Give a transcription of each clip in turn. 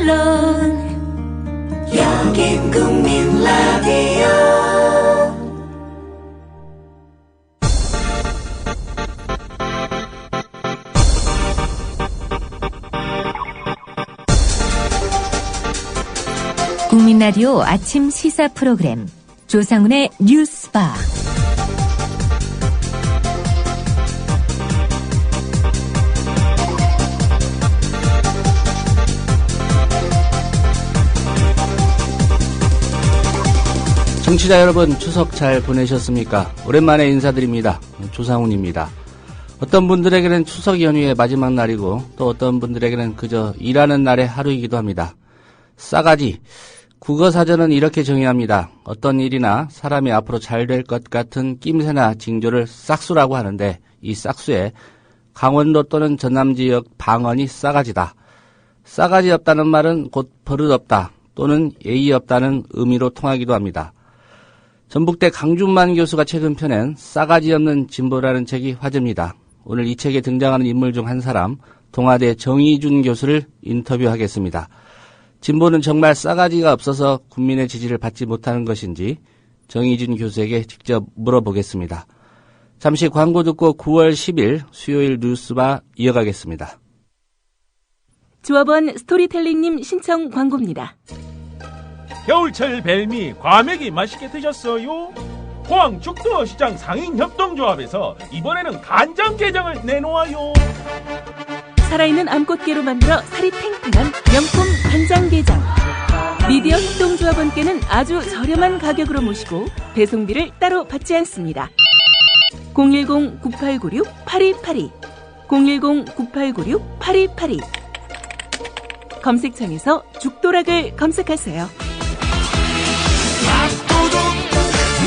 물론 여긴 국민 라디오. 국민 라디오 아침 시사 프로그램 조상훈의 뉴스바. 청취자 여러분, 추석 잘 보내셨습니까? 오랜만에 인사드립니다. 조상훈입니다. 어떤 분들에게는 추석 연휴의 마지막 날이고 또 어떤 분들에게는 그저 일하는 날의 하루이기도 합니다. 싸가지. 국어사전은 이렇게 정의합니다. 어떤 일이나 사람이 앞으로 잘 될 것 같은 낌새나 징조를 싹수라고 하는데, 이 싹수에 강원도 또는 전남 지역 방언이 싸가지다. 싸가지 없다는 말은 곧 버릇없다 또는 예의 없다는 의미로 통하기도 합니다. 전북대 강준만 교수가 최근 펴낸 싸가지 없는 진보라는 책이 화제입니다. 오늘 이 책에 등장하는 인물 중 한 사람, 동아대 정의준 교수를 인터뷰하겠습니다. 진보는 정말 싸가지가 없어서 국민의 지지를 받지 못하는 것인지 정의준 교수에게 직접 물어보겠습니다. 잠시 광고 듣고 9월 10일 수요일 뉴스바 이어가겠습니다. 조합원 스토리텔링님 신청 광고입니다. 겨울철 벨미 과메기 맛있게 드셨어요? 포항 죽도시장 상인협동조합에서 이번에는 간장게장을 내놓아요. 살아있는 암꽃게로 만들어 살이 탱탱한 명품 간장게장. 미디어 협동조합원께는 아주 저렴한 가격으로 모시고 배송비를 따로 받지 않습니다. 010-9896-8282 010-9896-8282 검색창에서 죽도락을 검색하세요. 밥도둑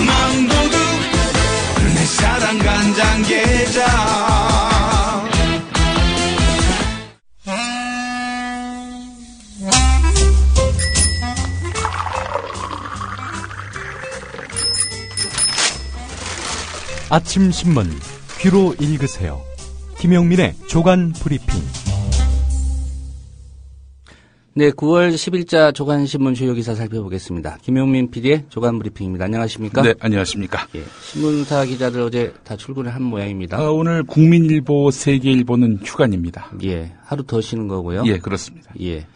망도둑 내 사랑 간장게장. 아침 신문 귀로 읽으세요. 김용민의 조간 브리핑. 네, 9월 10일자 조간신문 주요 기사 살펴보겠습니다. 김용민 PD의 조간 브리핑입니다. 안녕하십니까? 네, 안녕하십니까? 예, 신문사 기자들 어제 다 출근을 한 모양입니다. 오늘 국민일보, 세계일보는 휴관입니다. 예, 하루 더 쉬는 거고요. 예, 그렇습니다. 예.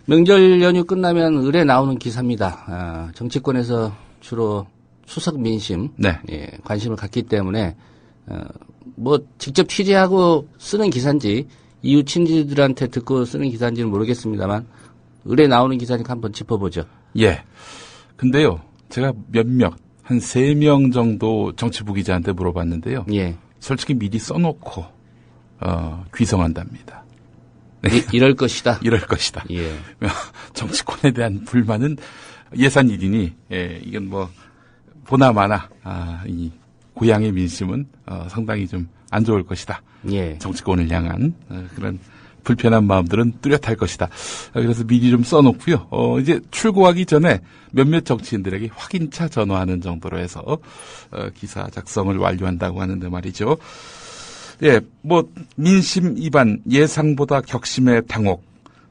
명절 연휴 끝나면 을에 나오는 기사입니다. 정치권에서 주로 추석 민심, 네. 예, 관심을 갖기 때문에 뭐 직접 취재하고 쓰는 기사인지 이웃 친지들한테 듣고 쓰는 기사인지는 모르겠습니다만 을에 나오는 기사니까 한번 짚어보죠. 예. 근데요, 제가 한 3명 정도 정치부 기자한테 물어봤는데요. 예. 솔직히 미리 써놓고 귀성한답니다. 네. 이럴 것이다. 이럴 것이다. 예. 정치권에 대한 불만은 예산 일이니, 예, 이건 뭐 보나마나 이 고향의 민심은 상당히 좀 안 좋을 것이다. 예. 정치권을 향한 그런 불편한 마음들은 뚜렷할 것이다. 그래서 미리 좀 써놓고요. 이제 출고하기 전에 몇몇 정치인들에게 확인차 전화하는 정도로 해서 기사 작성을 완료한다고 하는데 말이죠. 예, 뭐 민심 위반, 예상보다 격심의 당혹,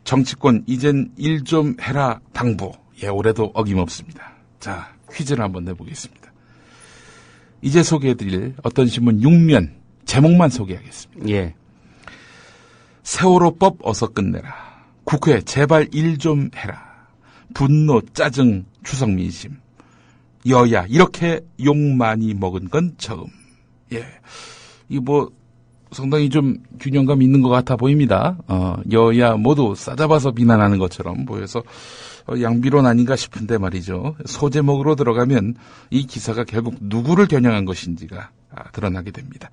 정치권 이젠 일 좀 해라 당부. 예, 올해도 어김없습니다. 자, 퀴즈를 한번 내보겠습니다. 이제 소개해드릴 어떤 신문 6면 제목만 소개하겠습니다. 예. 세월호법 어서 끝내라. 국회 제발 일 좀 해라. 분노, 짜증, 추석 민심. 여야 이렇게 욕 많이 먹은 건 처음. 예, 이 뭐 상당히 좀 균형감 있는 것 같아 보입니다. 여야 모두 싸잡아서 비난하는 것처럼 보여서 양비론 아닌가 싶은데 말이죠. 소제목으로 들어가면 이 기사가 결국 누구를 겨냥한 것인지가 드러나게 됩니다.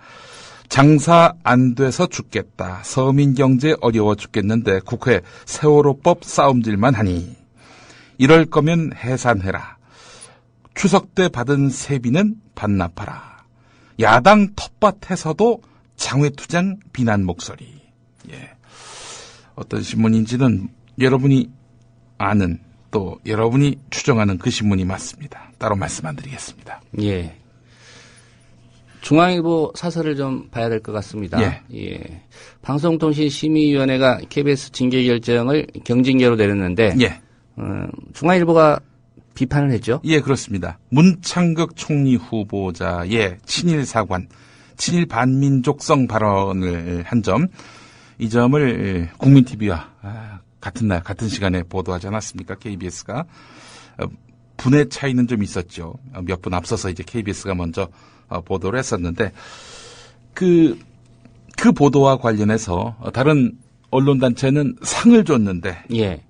장사 안 돼서 죽겠다. 서민 경제 어려워 죽겠는데 국회 세월호법 싸움질만 하니. 이럴 거면 해산해라. 추석 때 받은 세비는 반납하라. 야당 텃밭에서도 장외투쟁 비난 목소리. 예. 어떤 신문인지는 여러분이 아는 또 여러분이 추정하는 그 신문이 맞습니다. 따로 말씀 안 드리겠습니다. 예. 중앙일보 사설을 좀 봐야 될 것 같습니다. 예. 방송통신심의위원회가 KBS 징계 결정을 경징계로 내렸는데 예. 중앙일보가 비판을 했죠. 예, 그렇습니다. 문창극 총리 후보자의 친일 사관, 친일 반민족성 발언을 한 점, 이 점을 국민TV와 같은 날, 같은 시간에 보도하지 않았습니까? KBS가. 분의 차이는 좀 있었죠. 몇 분 앞서서 이제 KBS가 먼저 보도를 했었는데, 그 보도와 관련해서 다른 언론단체는 상을 줬는데,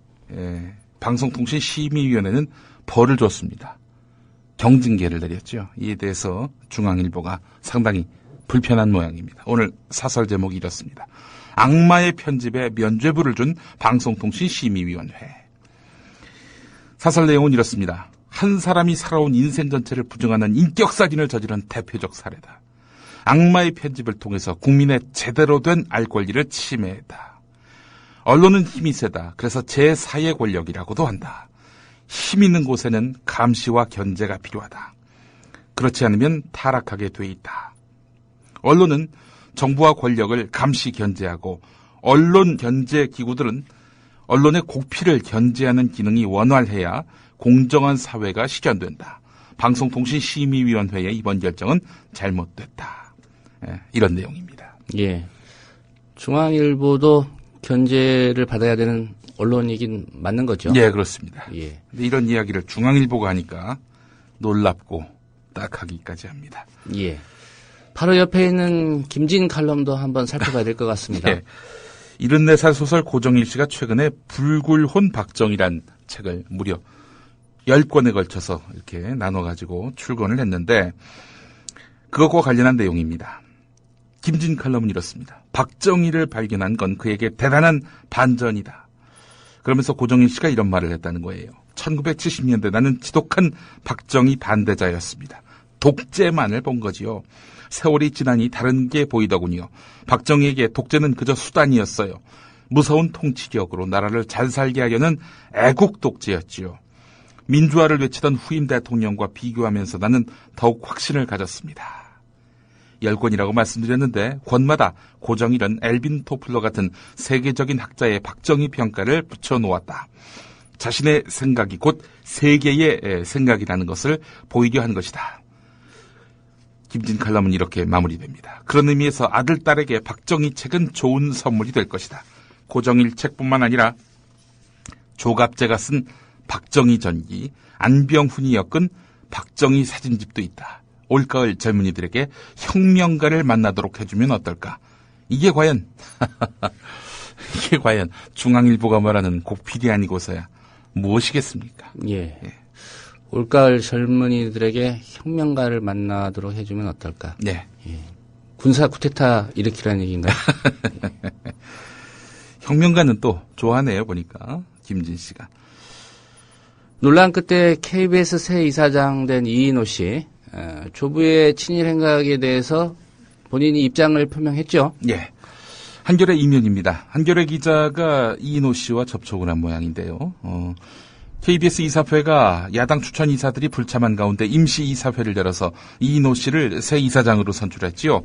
방송통신심의위원회는 벌을 줬습니다. 경징계를 내렸죠. 이에 대해서 중앙일보가 상당히 불편한 모양입니다. 오늘 사설 제목이 이렇습니다. 악마의 편집에 면죄부를 준 방송통신심의위원회. 사설 내용은 이렇습니다. 한 사람이 살아온 인생 전체를 부정하는 인격살인을 저지른 대표적 사례다. 악마의 편집을 통해서 국민의 제대로 된 알 권리를 침해했다. 언론은 힘이 세다. 그래서 제4의 권력이라고도 한다. 힘 있는 곳에는 감시와 견제가 필요하다. 그렇지 않으면 타락하게 돼 있다. 언론은 정부와 권력을 감시 견제하고 언론 견제 기구들은 언론의 곡피를 견제하는 기능이 원활해야 공정한 사회가 실현된다. 방송통신심의위원회의 이번 결정은 잘못됐다. 이런 내용입니다. 예. 중앙일보도 견제를 받아야 되는 언론이긴 맞는 거죠? 예, 그렇습니다. 예. 근데 이런 이야기를 중앙일보가 하니까 놀랍고 딱하기까지 합니다. 예. 바로 옆에 있는 김진 칼럼도 한번 살펴봐야 될 것 같습니다. 예. 74살 소설 고정일 씨가 최근에 불굴혼 박정이란 책을 무려 10권에 걸쳐서 이렇게 나눠가지고 출간을 했는데 그것과 관련한 내용입니다. 김진 칼럼은 이렇습니다. 박정희를 발견한 건 그에게 대단한 반전이다. 그러면서 고정일 씨가 이런 말을 했다는 거예요. 1970년대 나는 지독한 박정희 반대자였습니다. 독재만을 본 거지요. 세월이 지나니 다른 게 보이더군요. 박정희에게 독재는 그저 수단이었어요. 무서운 통치력으로 나라를 잘 살게 하려는 애국 독재였지요. 민주화를 외치던 후임 대통령과 비교하면서 나는 더욱 확신을 가졌습니다. 10권이라고 말씀드렸는데 권마다 고정일은 엘빈 토플러 같은 세계적인 학자의 박정희 평가를 붙여놓았다. 자신의 생각이 곧 세계의 생각이라는 것을 보이려 한 것이다. 김진 칼럼은 이렇게 마무리됩니다. 그런 의미에서 아들, 딸에게 박정희 책은 좋은 선물이 될 것이다. 고정일 책뿐만 아니라 조갑제가 쓴 박정희 전기, 안병훈이 엮은 박정희 사진집도 있다. 올가을 젊은이들에게 혁명가를 만나도록 해주면 어떨까? 이게 과연 중앙일보가 말하는 곡필이 아니고서야 무엇이겠습니까? 예. 올가을 젊은이들에게 혁명가를 만나도록 해주면 어떨까? 네. 예. 군사 쿠데타 일으키라는 얘기인가요? 혁명가는 또 좋아하네요, 보니까. 김진 씨가. 논란 끝에 KBS 새 이사장 된 이인호 씨, 조부의 친일 행각에 대해서 본인이 입장을 표명했죠? 예. 한겨레 이면입니다. 한겨레 기자가 이인호 씨와 접촉을 한 모양인데요. KBS 이사회가 야당 추천 이사들이 불참한 가운데 임시 이사회를 열어서 이인호 씨를 새 이사장으로 선출했지요.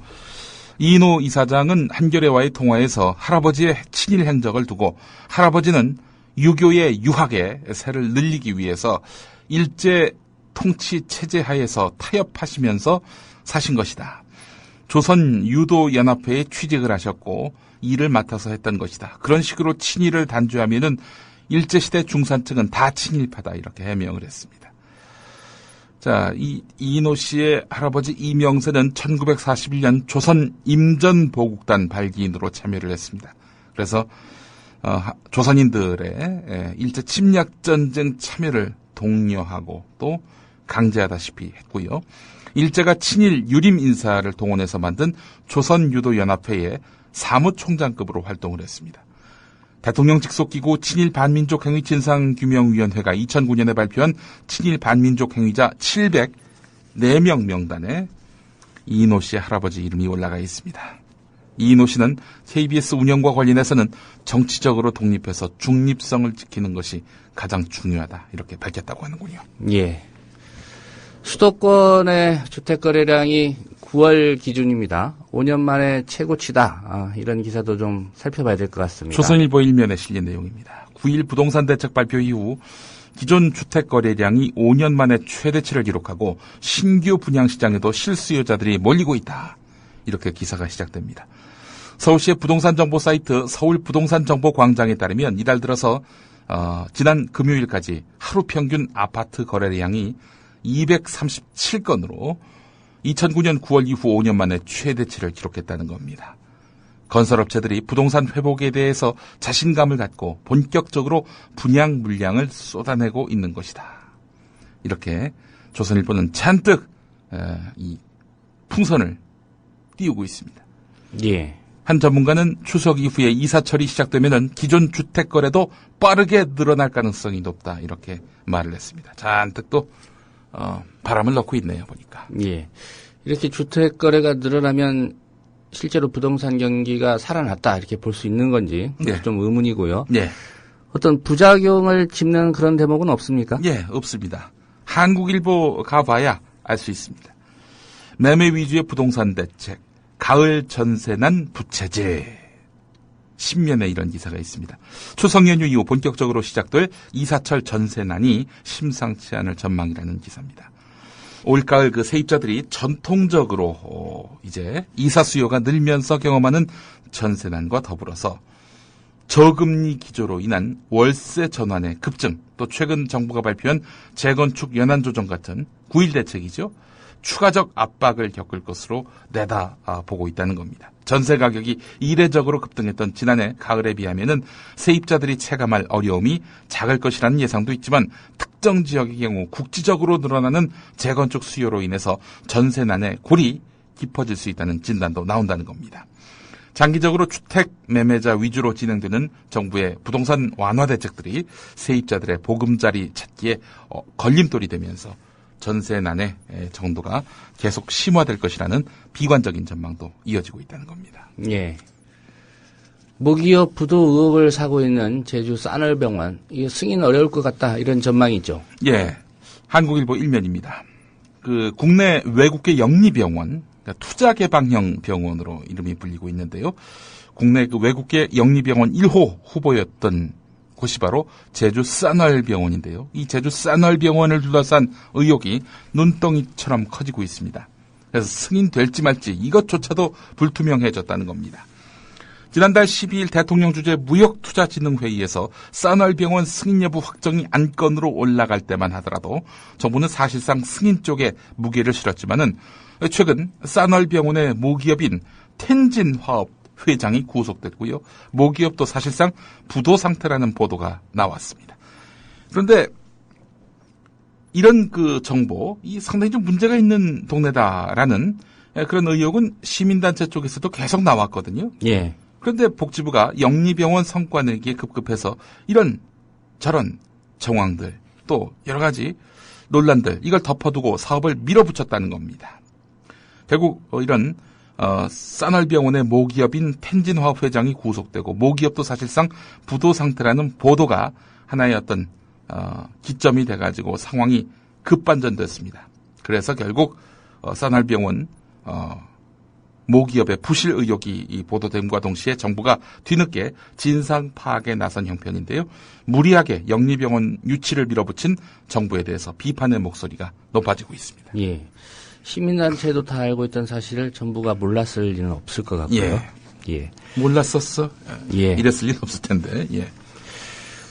이인호 이사장은 한겨레와의 통화에서 할아버지의 친일 행적을 두고 할아버지는 유교의 유학에 세를 늘리기 위해서 일제 통치 체제 하에서 타협하시면서 사신 것이다. 조선 유도연합회에 취직을 하셨고 일을 맡아서 했던 것이다. 그런 식으로 친일을 단죄하면은 일제시대 중산층은 다 친일파다 이렇게 해명을 했습니다. 자, 이인호 씨의 할아버지 이명세는 1941년 조선 임전보국단 발기인으로 참여를 했습니다. 그래서 조선인들의 일제 침략전쟁 참여를 독려하고 또 강제하다시피 했고요. 일제가 친일 유림 인사를 동원해서 만든 조선유도연합회의 사무총장급으로 활동을 했습니다. 대통령 직속기구 친일 반민족 행위 진상규명위원회가 2009년에 발표한 친일 반민족 행위자 704명 명단에 이인호 씨의 할아버지 이름이 올라가 있습니다. 이인호 씨는 KBS 운영과 관련해서는 정치적으로 독립해서 중립성을 지키는 것이 가장 중요하다 이렇게 밝혔다고 하는군요. 예. 수도권의 주택 거래량이 9월 기준입니다. 5년 만에 최고치다. 이런 기사도 좀 살펴봐야 될 것 같습니다. 조선일보 일면에 실린 내용입니다. 9일 부동산 대책 발표 이후 기존 주택 거래량이 5년 만에 최대치를 기록하고 신규 분양시장에도 실수요자들이 몰리고 있다. 이렇게 기사가 시작됩니다. 서울시의 부동산 정보 사이트 서울부동산정보광장에 따르면 이달 들어서 지난 금요일까지 하루 평균 아파트 거래량이 237건으로 2009년 9월 이후 5년 만에 최대치를 기록했다는 겁니다. 건설업체들이 부동산 회복에 대해서 자신감을 갖고 본격적으로 분양 물량을 쏟아내고 있는 것이다. 이렇게 조선일보는 잔뜩 이 풍선을 띄우고 있습니다. 예. 한 전문가는 추석 이후에 이사철이 시작되면 기존 주택 거래도 빠르게 늘어날 가능성이 높다. 이렇게 말을 했습니다. 잔뜩 또 바람을 넣고 있네요, 보니까. 예. 이렇게 주택 거래가 늘어나면 실제로 부동산 경기가 살아났다 이렇게 볼 수 있는 건지 예. 좀 의문이고요. 예. 어떤 부작용을 짚는 그런 대목은 없습니까? 예, 없습니다. 한국일보 가봐야 알 수 있습니다. 매매 위주의 부동산 대책, 가을 전세난 부채제. 10면에 이런 기사가 있습니다. 추석 연휴 이후 본격적으로 시작될 이사철 전세난이 심상치 않을 전망이라는 기사입니다. 올가을 그 세입자들이 전통적으로 이제 이사 수요가 늘면서 경험하는 전세난과 더불어서 저금리 기조로 인한 월세 전환의 급증, 또 최근 정부가 발표한 재건축 연한 조정 같은 9.1 대책이죠. 추가적 압박을 겪을 것으로 내다보고 있다는 겁니다. 전세 가격이 이례적으로 급등했던 지난해 가을에 비하면은 세입자들이 체감할 어려움이 작을 것이라는 예상도 있지만 특정 지역의 경우 국지적으로 늘어나는 재건축 수요로 인해서 전세난의 골이 깊어질 수 있다는 진단도 나온다는 겁니다. 장기적으로 주택 매매자 위주로 진행되는 정부의 부동산 완화 대책들이 세입자들의 보금자리 찾기에 걸림돌이 되면서 전세난의 정도가 계속 심화될 것이라는 비관적인 전망도 이어지고 있다는 겁니다. 예. 모기업 부도 의혹을 사고 있는 제주 싸늘병원, 이게 승인 어려울 것 같다 이런 전망이죠. 예, 한국일보 일면입니다. 그 국내 외국계 영리병원, 그러니까 투자개방형 병원으로 이름이 불리고 있는데요. 국내 그 외국계 영리병원 1호 후보였던 곳이 바로 제주 싸널병원인데요. 이 제주 싸널병원을 둘러싼 의혹이 눈덩이처럼 커지고 있습니다. 그래서 승인될지 말지 이것조차도 불투명해졌다는 겁니다. 지난달 12일 대통령 주재 무역투자진흥회의에서 싸널병원 승인 여부 확정이 안건으로 올라갈 때만 하더라도 정부는 사실상 승인 쪽에 무게를 실었지만은 최근 싸널병원의 모기업인 텐진화업 회장이 구속됐고요. 모기업도 사실상 부도 상태라는 보도가 나왔습니다. 그런데 이런 그 정보, 이 상당히 좀 문제가 있는 동네다라는 그런 의혹은 시민단체 쪽에서도 계속 나왔거든요. 예. 그런데 복지부가 영리병원 성과 내기에 급급해서 이런 저런 정황들 또 여러 가지 논란들 이걸 덮어두고 사업을 밀어붙였다는 겁니다. 결국 이런 싸널병원의 모기업인 텐진화업 회장이 구속되고 모기업도 사실상 부도 상태라는 보도가 하나의 어떤 기점이 돼가지고 상황이 급반전됐습니다. 그래서 결국 싸널병원 모기업의 부실 의혹이 보도됨과 동시에 정부가 뒤늦게 진상 파악에 나선 형편인데요. 무리하게 영리병원 유치를 밀어붙인 정부에 대해서 비판의 목소리가 높아지고 있습니다. 예. 시민단체도 다 알고 있던 사실을 정부가 몰랐을 리는 없을 것 같고요. 예. 예. 몰랐었어. 예. 이랬을 리는 없을 텐데. 예.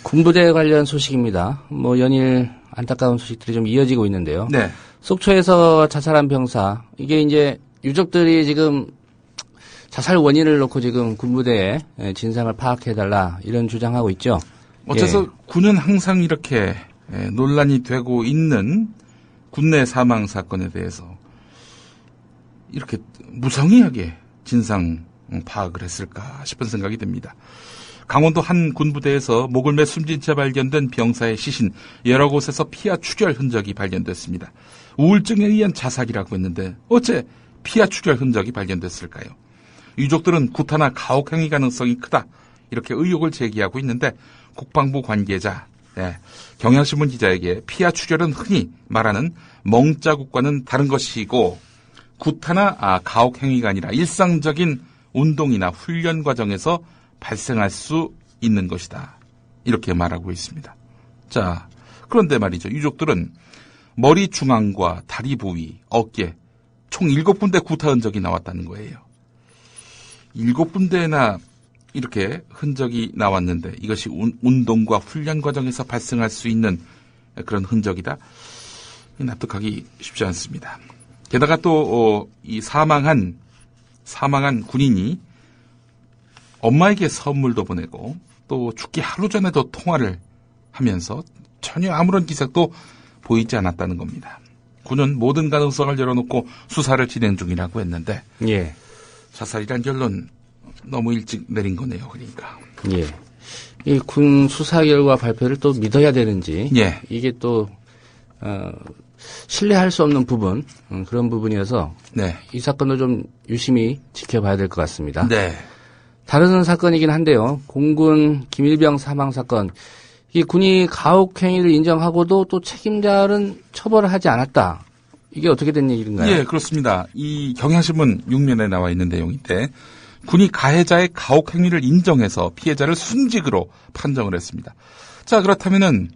군부대 관련 소식입니다. 연일 안타까운 소식들이 좀 이어지고 있는데요. 네. 속초에서 자살한 병사, 이게 이제 유족들이 지금 자살 원인을 놓고 지금 군부대에 진상을 파악해달라 이런 주장하고 있죠. 어째서 예. 군은 항상 이렇게 논란이 되고 있는 군내 사망 사건에 대해서 이렇게 무성의하게 진상 파악을 했을까 싶은 생각이 듭니다. 강원도 한 군부대에서 목을 매 숨진 채 발견된 병사의 시신 여러 곳에서 피와 출혈 흔적이 발견됐습니다. 우울증에 의한 자살이라고 했는데 어째 피와 출혈 흔적이 발견됐을까요? 유족들은 구타나 가혹 행위 가능성이 크다 이렇게 의혹을 제기하고 있는데 국방부 관계자 경향신문 기자에게 피와 출혈은 흔히 말하는 멍자국과는 다른 것이고 구타나 가혹 행위가 아니라 일상적인 운동이나 훈련 과정에서 발생할 수 있는 것이다. 이렇게 말하고 있습니다. 자, 그런데 말이죠. 유족들은 머리 중앙과 다리 부위, 어깨 총 7군데 구타 흔적이 나왔다는 거예요. 7군데나 이렇게 흔적이 나왔는데 이것이 운동과 훈련 과정에서 발생할 수 있는 그런 흔적이다. 납득하기 쉽지 않습니다. 게다가 또 이 사망한 군인이 엄마에게 선물도 보내고 또 죽기 하루 전에도 통화를 하면서 전혀 아무런 기색도 보이지 않았다는 겁니다. 군은 모든 가능성을 열어놓고 수사를 진행 중이라고 했는데 예. 자살이란 결론 너무 일찍 내린 거네요. 그러니까. 예. 이 군 수사 결과 발표를 또 믿어야 되는지 예. 이게 또 신뢰할 수 없는 부분 그런 부분이어서 네. 이 사건도 좀 유심히 지켜봐야 될 것 같습니다. 네. 다른 사건이긴 한데요. 공군 김일병 사망 사건. 이 군이 가혹 행위를 인정하고도 또 책임자는 처벌을 하지 않았다. 이게 어떻게 된 얘기인가요? 예, 그렇습니다. 이 경향신문 6면에 나와 있는 내용인데 군이 가해자의 가혹 행위를 인정해서 피해자를 순직으로 판정을 했습니다. 자, 그렇다면은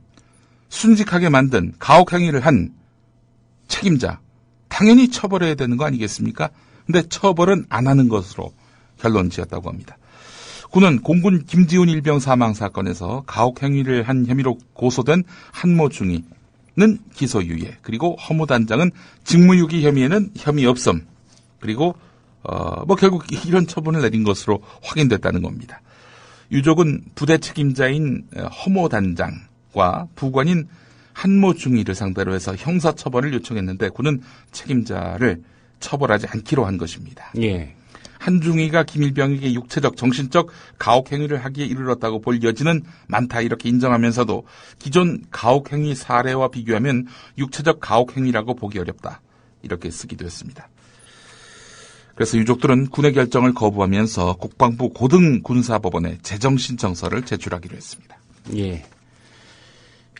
순직하게 만든 가혹 행위를 한 책임자 당연히 처벌해야 되는 거 아니겠습니까? 근데 처벌은 안 하는 것으로 결론 지었다고 합니다. 군은 공군 김지훈 일병 사망 사건에서 가혹 행위를 한 혐의로 고소된 한모 중위는 기소유예, 그리고 허무 단장은 직무유기 혐의에는 혐의 없음, 그리고 결국 이런 처분을 내린 것으로 확인됐다는 겁니다. 유족은 부대 책임자인 허모 단장과 부관인 한모 중위를 상대로 해서 형사처벌을 요청했는데 군은 책임자를 처벌하지 않기로 한 것입니다. 예. 한중위가 김일병에게 육체적, 정신적 가혹행위를 하기에 이르렀다고 볼 여지는 많다 이렇게 인정하면서도 기존 가혹행위 사례와 비교하면 육체적 가혹행위라고 보기 어렵다 이렇게 쓰기도 했습니다. 그래서 유족들은 군의 결정을 거부하면서 국방부 고등군사법원에 재정신청서를 제출하기로 했습니다. 예.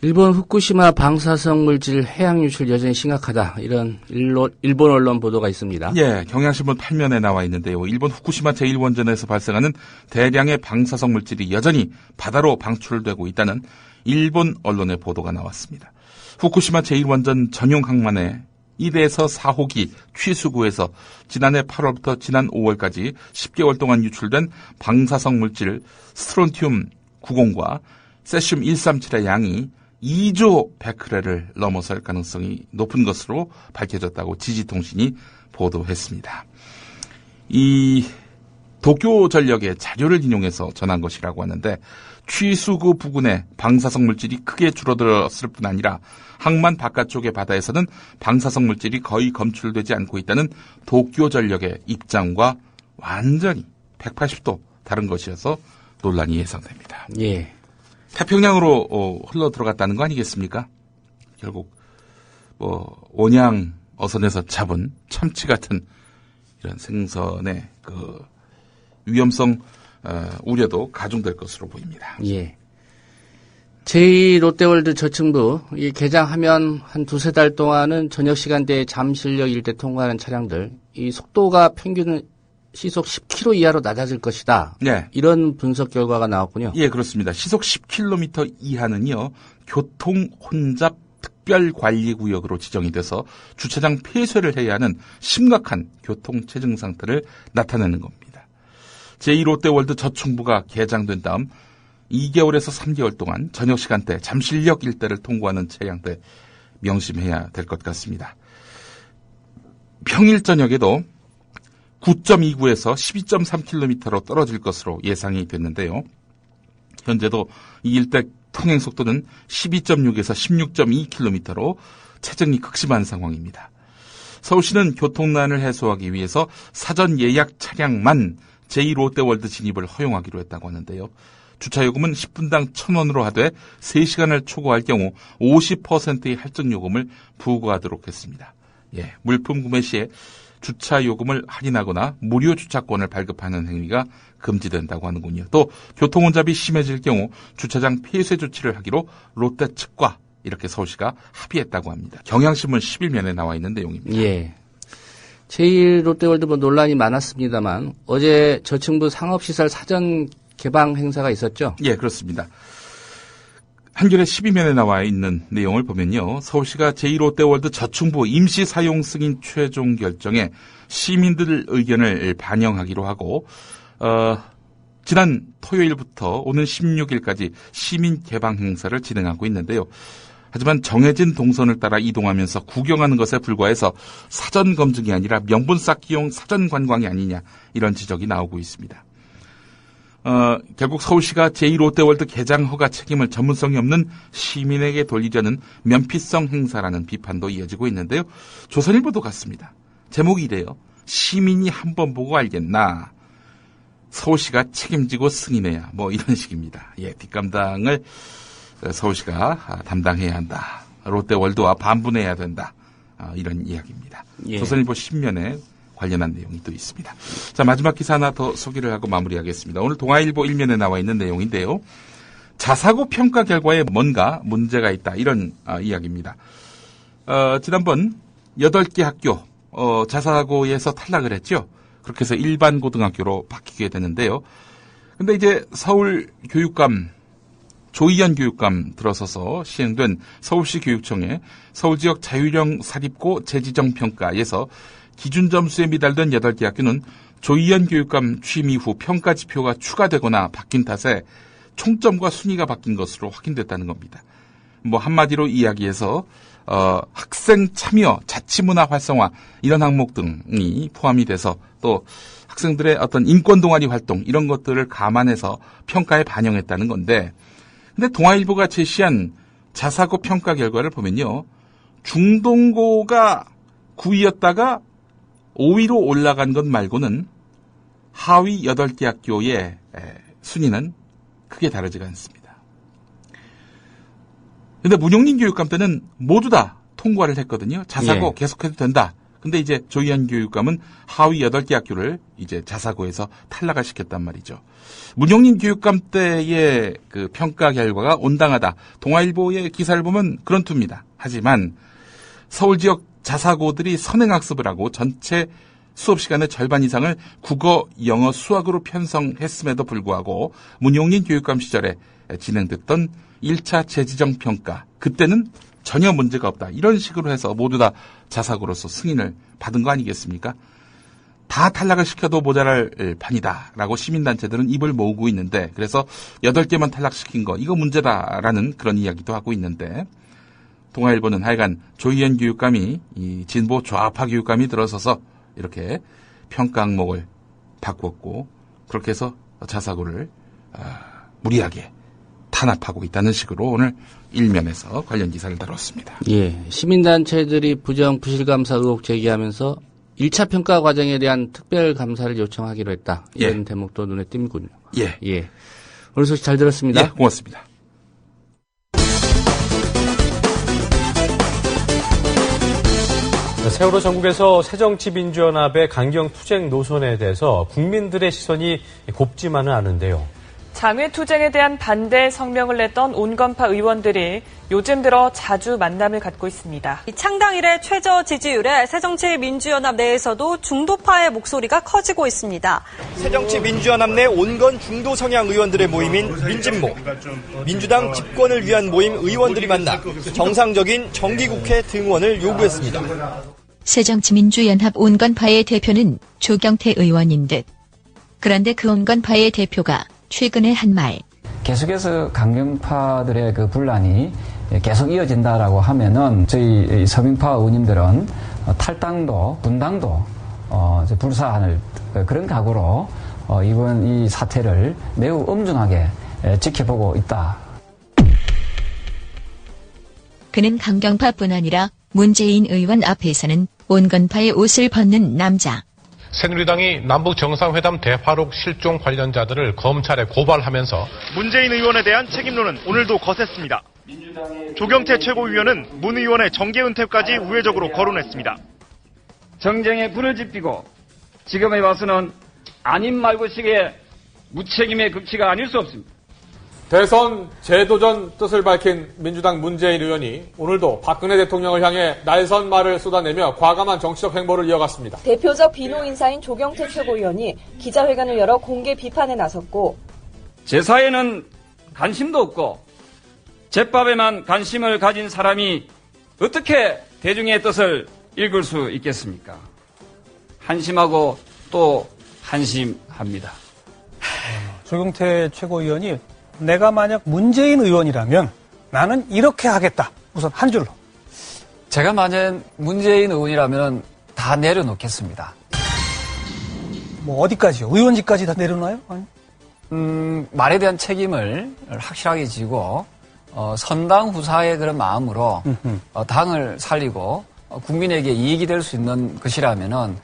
일본 후쿠시마 방사성 물질 해양 유출 여전히 심각하다. 이런 일본 언론 보도가 있습니다. 예, 경향신문 8면에 나와 있는데요. 일본 후쿠시마 제1원전에서 발생하는 대량의 방사성 물질이 여전히 바다로 방출되고 있다는 일본 언론의 보도가 나왔습니다. 후쿠시마 제1원전 전용 항만의 1에서 4호기 취수구에서 지난해 8월부터 지난 5월까지 10개월 동안 유출된 방사성 물질 스트론튬 90과 세슘 137의 양이 2조 베크렐을 넘어설 가능성이 높은 것으로 밝혀졌다고 지지통신이 보도했습니다. 이 도쿄전력의 자료를 인용해서 전한 것이라고 하는데 취수구 부근의 방사성 물질이 크게 줄어들었을 뿐 아니라 항만 바깥쪽의 바다에서는 방사성 물질이 거의 검출되지 않고 있다는 도쿄전력의 입장과 완전히 180도 다른 것이어서 논란이 예상됩니다. 예. 태평양으로 흘러 들어갔다는 거 아니겠습니까? 결국 온양 어선에서 잡은 참치 같은 이런 생선의 그 위험성 우려도 가중될 것으로 보입니다. 예. 제2롯데월드 저층부 개장하면 한 두세 달 동안은 저녁 시간대에 잠실역 일대 통과하는 차량들 이 속도가 평균 시속 10km 이하로 낮아질 것이다. 네. 이런 분석 결과가 나왔군요. 예, 그렇습니다. 시속 10km 이하는요. 교통 혼잡 특별관리구역으로 지정이 돼서 주차장 폐쇄를 해야 하는 심각한 교통체증 상태를 나타내는 겁니다. 제2롯데월드 저층부가 개장된 다음 2개월에서 3개월 동안 저녁 시간대 잠실역 일대를 통과하는 차량들 명심해야 될 것 같습니다. 평일 저녁에도 9.29에서 12.3km로 떨어질 것으로 예상이 됐는데요. 현재도 이 일대 통행 속도는 12.6에서 16.2km로 체증이 극심한 상황입니다. 서울시는 교통난을 해소하기 위해서 사전 예약 차량만 제2롯데월드 진입을 허용하기로 했다고 하는데요. 주차요금은 10분당 1,000원으로 하되 3시간을 초과할 경우 50%의 할증요금을 부과하도록 했습니다. 예, 물품 구매 시에 주차 요금을 할인하거나 무료 주차권을 발급하는 행위가 금지된다고 하는군요. 또 교통 혼잡이 심해질 경우 주차장 폐쇄 조치를 하기로 롯데 측과 이렇게 서울시가 합의했다고 합니다. 경향신문 11면에 나와 있는 내용입니다. 예. 제1롯데월드 논란이 많았습니다만 어제 저층부 상업시설 사전 개방 행사가 있었죠? 예, 그렇습니다. 한겨레 12면에 나와 있는 내용을 보면요. 서울시가 제1롯데월드 저층부 임시 사용 승인 최종 결정에 시민들 의견을 반영하기로 하고 지난 토요일부터 오는 16일까지 시민 개방 행사를 진행하고 있는데요. 하지만 정해진 동선을 따라 이동하면서 구경하는 것에 불과해서 사전 검증이 아니라 명분 쌓기용 사전 관광이 아니냐 이런 지적이 나오고 있습니다. 결국 서울시가 제1롯데월드 개장 허가 책임을 전문성이 없는 시민에게 돌리려는 면피성 행사라는 비판도 이어지고 있는데요. 조선일보도 같습니다. 제목이 이래요. 시민이 한번 보고 알겠나. 서울시가 책임지고 승인해야 뭐 이런 식입니다. 예, 뒷감당을 서울시가 담당해야 한다. 롯데월드와 반분해야 된다. 이런 이야기입니다. 예. 조선일보 10면에 관련한 내용이 또 있습니다. 자, 마지막 기사 하나 더 소개를 하고 마무리하겠습니다. 오늘 동아일보 1면에 나와 있는 내용인데요. 자사고 평가 결과에 뭔가 문제가 있다. 이런 이야기입니다. 지난번 8개 학교 자사고에서 탈락을 했죠. 그렇게 해서 일반 고등학교로 바뀌게 되는데요. 근데 이제 서울 교육감 조희연 교육감 들어서서 시행된 서울시 교육청의 서울지역 자율형 사립고 재지정 평가에서 기준 점수에 미달된 8개 학교는 조희연 교육감 취임 이후 평가 지표가 추가되거나 바뀐 탓에 총점과 순위가 바뀐 것으로 확인됐다는 겁니다. 뭐 한마디로 이야기해서 학생 참여, 자치문화 활성화 이런 항목 등이 포함이 돼서 또 학생들의 어떤 인권 동아리 활동 이런 것들을 감안해서 평가에 반영했다는 건데, 근데 동아일보가 제시한 자사고 평가 결과를 보면요, 중동고가 9위였다가 5위로 올라간 것 말고는 하위 8개 학교의 순위는 크게 다르지가 않습니다. 근데 문용린 교육감 때는 모두 다 통과를 했거든요. 자사고 예. 계속해도 된다. 근데 이제 조희연 교육감은 하위 8개 학교를 이제 자사고에서 탈락을 시켰단 말이죠. 문용린 교육감 때의 그 평가 결과가 온당하다. 동아일보의 기사를 보면 그런 투입니다. 하지만 서울 지역 자사고들이 선행학습을 하고 전체 수업 시간의 절반 이상을 국어, 영어, 수학으로 편성했음에도 불구하고 문용린 교육감 시절에 진행됐던 1차 재지정 평가, 그때는 전혀 문제가 없다. 이런 식으로 해서 모두 다 자사고로서 승인을 받은 거 아니겠습니까? 다 탈락을 시켜도 모자랄 판이다라고 시민단체들은 입을 모으고 있는데, 그래서 8개만 탈락시킨 거, 이거 문제다라는 그런 이야기도 하고 있는데, 동아일보는 하여간 조희연 교육감이 이 진보 좌파 교육감이 들어서서 이렇게 평가 항목을 바꿨고, 그렇게 해서 자사고를 무리하게 탄압하고 있다는 식으로 오늘 일면에서 관련 기사를 다뤘습니다. 예, 시민단체들이 부정 부실감사 의혹 제기하면서 1차 평가 과정에 대한 특별 감사를 요청하기로 했다. 이런 대목도 눈에 띄군요. 예. 예. 오늘 소식 잘 들었습니다. 예, 고맙습니다. 세월호 전국에서 새정치민주연합의 강경투쟁 노선에 대해서 국민들의 시선이 곱지만은 않은데요. 장외투쟁에 대한 반대 성명을 냈던 온건파 의원들이 요즘 들어 자주 만남을 갖고 있습니다. 창당 이래 최저 지지율에 새정치민주연합 내에서도 중도파의 목소리가 커지고 있습니다. 새정치민주연합 내 온건 중도 성향 의원들의 모임인 민진모. 민주당 집권을 위한 모임 의원들이 만나 정상적인 정기국회 등원을 요구했습니다. 새정치민주연합 온건파의 대표는 조경태 의원인 듯. 그런데 그 온건파의 대표가 최근에 한 말. 계속해서 강경파들의 그 분란이 계속 이어진다라고 하면은 저희 서민파 의원님들은 탈당도 분당도 불사할 그런 각오로 이번 이 사태를 매우 엄중하게 지켜보고 있다. 그는 강경파뿐 아니라 문재인 의원 앞에서는 온건파의 옷을 벗는 남자. 새누리당이 남북 정상회담 대화록 실종 관련자들을 검찰에 고발하면서 문재인 의원에 대한 책임론은 오늘도 거셌습니다. 조경태 최고위원은 문 의원의 정계 은퇴까지 우회적으로 거론했습니다. 정쟁에 불을 지피고 지금에 와서는 아님 말고식의 무책임의 극치가 아닐 수 없습니다. 대선 재도전 뜻을 밝힌 민주당 문재인 의원이 오늘도 박근혜 대통령을 향해 날선 말을 쏟아내며 과감한 정치적 행보를 이어갔습니다. 대표적 비노 인사인 조경태 최고위원이 기자회견을 열어 공개 비판에 나섰고 제 사회는 관심도 없고 제밥에만 관심을 가진 사람이 어떻게 대중의 뜻을 읽을 수 있겠습니까? 한심하고 또 한심합니다. 조경태 최고위원이 내가 만약 문재인 의원이라면 나는 이렇게 하겠다. 우선 한 줄로. 제가 만약 문재인 의원이라면 다 내려놓겠습니다. 뭐 어디까지요? 의원직까지 다 내려놔요? 아니? 말에 대한 책임을 확실하게 지고 선당 후사의 그런 마음으로 당을 살리고 국민에게 이익이 될 수 있는 것이라면은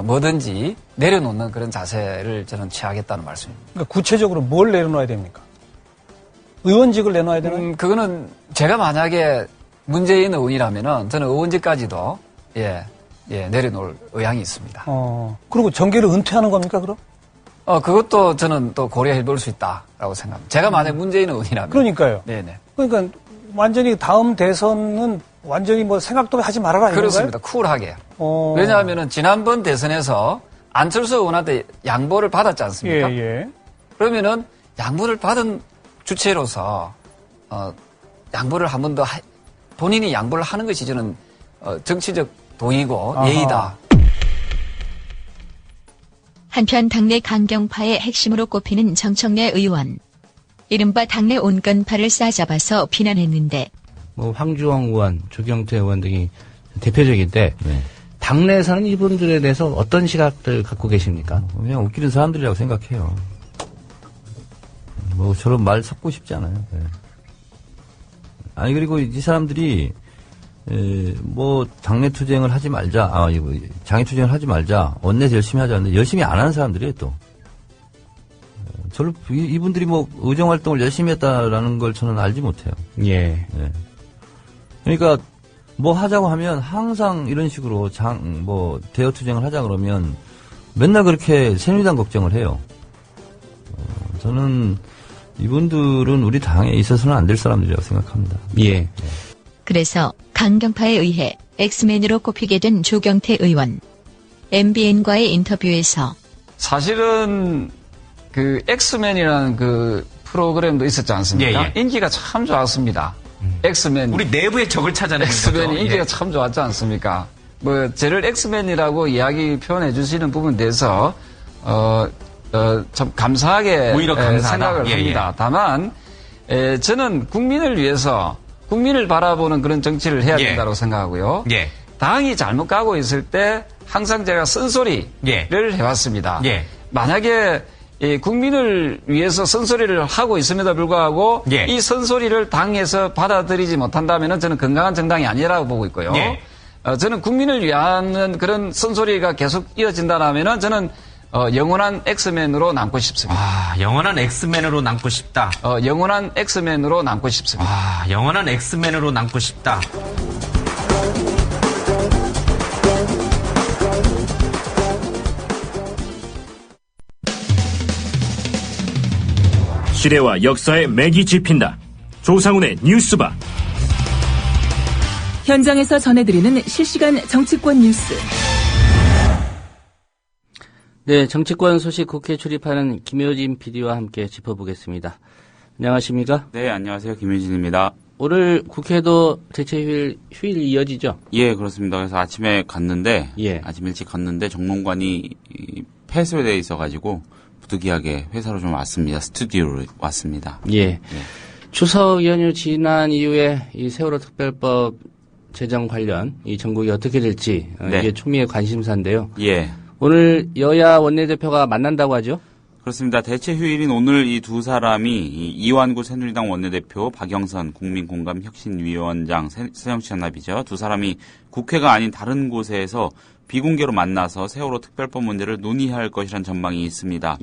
뭐든지 내려놓는 그런 자세를 저는 취하겠다는 말씀입니다. 그러니까 구체적으로 뭘 내려놔야 됩니까? 의원직을 내놔야 되나요? 그거는 제가 만약에 문재인 의원이라면은 저는 의원직까지도 내려놓을 의향이 있습니다. 그리고 정계를 은퇴하는 겁니까, 그럼? 그것도 저는 또 고려해 볼 수 있다라고 생각합니다. 제가 만약 문재인 의원이라면. 그러니까요. 네네. 그러니까 완전히 다음 대선은 완전히 뭐 생각도 하지 말아라 이런가요? 그렇습니다. 쿨하게. 왜냐하면은 지난번 대선에서 안철수 의원한테 양보를 받았지 않습니까? 예. 그러면은 양보를 받은 주체로서 양보를 한 번 더 본인이 양보를 하는 것이 저는 정치적 도의고 예의다. 한편 당내 강경파의 핵심으로 꼽히는 정청래 의원. 이른바 당내 온건파를 싸잡아서 비난했는데 황주홍 의원, 조경태 의원 등이 대표적인데 당내에서는 이분들에 대해서 어떤 시각들 갖고 계십니까? 그냥 웃기는 사람들이라고 생각해요. 뭐 저런 말 섞고 싶지 않아요. 네. 아니 그리고 이 사람들이 뭐 당내 투쟁을 하지 말자, 장애 투쟁을 하지 말자, 원내에서 열심히 하자는데 열심히 안 하는 사람들이에요 또. 저를 이분들이 뭐 의정 활동을 열심히 했다라는 걸 저는 알지 못해요. 예. 그러니까 뭐 하자고 하면 항상 이런 식으로 대여 투쟁을 하자 그러면 맨날 그렇게 새누리당 걱정을 해요. 저는 이분들은 우리 당에 있어서는 안 될 사람들이라고 생각합니다. 예. 그래서 강경파에 의해 엑스맨으로 꼽히게 된 조경태 의원. MBN과의 인터뷰에서 사실은 그 엑스맨이라는 그 프로그램도 있었지 않습니까? 예. 인기가 참 좋았습니다. 엑스맨. 우리 내부의 적을 찾아내는 엑스맨이 거죠. 인기가 참 좋았지 않습니까? 뭐 저를 엑스맨이라고 이야기 표현해 주시는 부분에 대해서 참 감사하게 오히려 감사하다. 생각을 합니다. 다만 저는 국민을 위해서 국민을 바라보는 그런 정치를 해야 된다고 생각하고요. 당이 잘못 가고 있을 때 항상 제가 쓴소리를 해왔습니다. 만약에 국민을 위해서 쓴소리를 하고 있음에도 불구하고 이 쓴소리를 당에서 받아들이지 못한다면 저는 건강한 정당이 아니라고 보고 있고요. 저는 국민을 위한 그런 쓴소리가 계속 이어진다면 저는 영원한 엑스맨으로 남고 싶습니다. 영원한 엑스맨으로 남고 싶다. 영원한 엑스맨으로 남고 싶습니다. 영원한 엑스맨으로 남고 싶다. 시대와 역사의 맥이 짚힌다. 조상훈의 뉴스바. 현장에서 전해드리는 실시간 정치권 뉴스. 네, 정치권 소식 국회 출입하는 김효진 PD와 함께 짚어보겠습니다. 안녕하십니까? 네, 안녕하세요. 김효진입니다. 오늘 국회도 대체 휴일 이어지죠? 예, 그렇습니다. 그래서 아침에 갔는데, 아침 일찍 갔는데 정론관이 폐쇄되어 있어가지고 부득이하게 회사로 좀 왔습니다. 스튜디오로 왔습니다. 예. 추석 연휴 지난 이후에 이 세월호 특별법 제정 관련 이 전국이 어떻게 될지 이게 초미의 관심사인데요. 오늘 여야 원내대표가 만난다고 하죠? 그렇습니다. 대체 휴일인 오늘 이 두 사람이 이완구 새누리당 원내대표, 박영선 국민공감혁신위원장 새정치연합이죠. 두 사람이 국회가 아닌 다른 곳에서 비공개로 만나서 세월호 특별법 문제를 논의할 것이란 전망이 있습니다.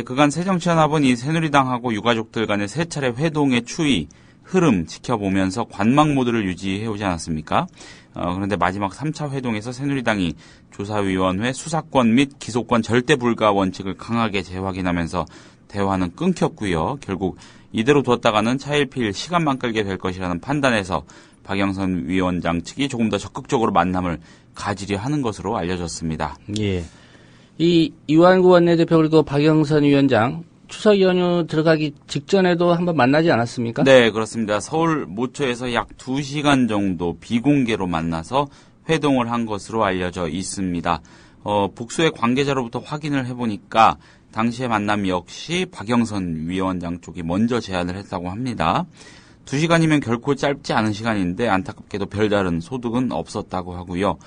그간 새정치연합은 이 새누리당하고 유가족들 간의 세 차례 회동의 추이, 흐름 지켜보면서 관망 모드를 유지해오지 않았습니까? 그런데 마지막 3차 회동에서 새누리당이 조사위원회 수사권 및 기소권 절대 불가 원칙을 강하게 재확인하면서 대화는 끊겼고요. 결국 이대로 두었다가는 차일피일 시간만 끌게 될 것이라는 판단에서 박영선 위원장 측이 조금 더 적극적으로 만남을 가지려 하는 것으로 알려졌습니다. 예. 이 이완구 원내대표 그리고 박영선 위원장 추석 연휴 들어가기 직전에도 한번 만나지 않았습니까? 네, 그렇습니다. 서울 모처에서 약 2시간 정도 비공개로 만나서 회동을 한 것으로 알려져 있습니다. 복수의 관계자로부터 확인을 해보니까 당시의 만남 역시 박영선 위원장 쪽이 먼저 제안을 했다고 합니다. 2시간이면 결코 짧지 않은 시간인데 안타깝게도 별다른 소득은 없었다고 하고요.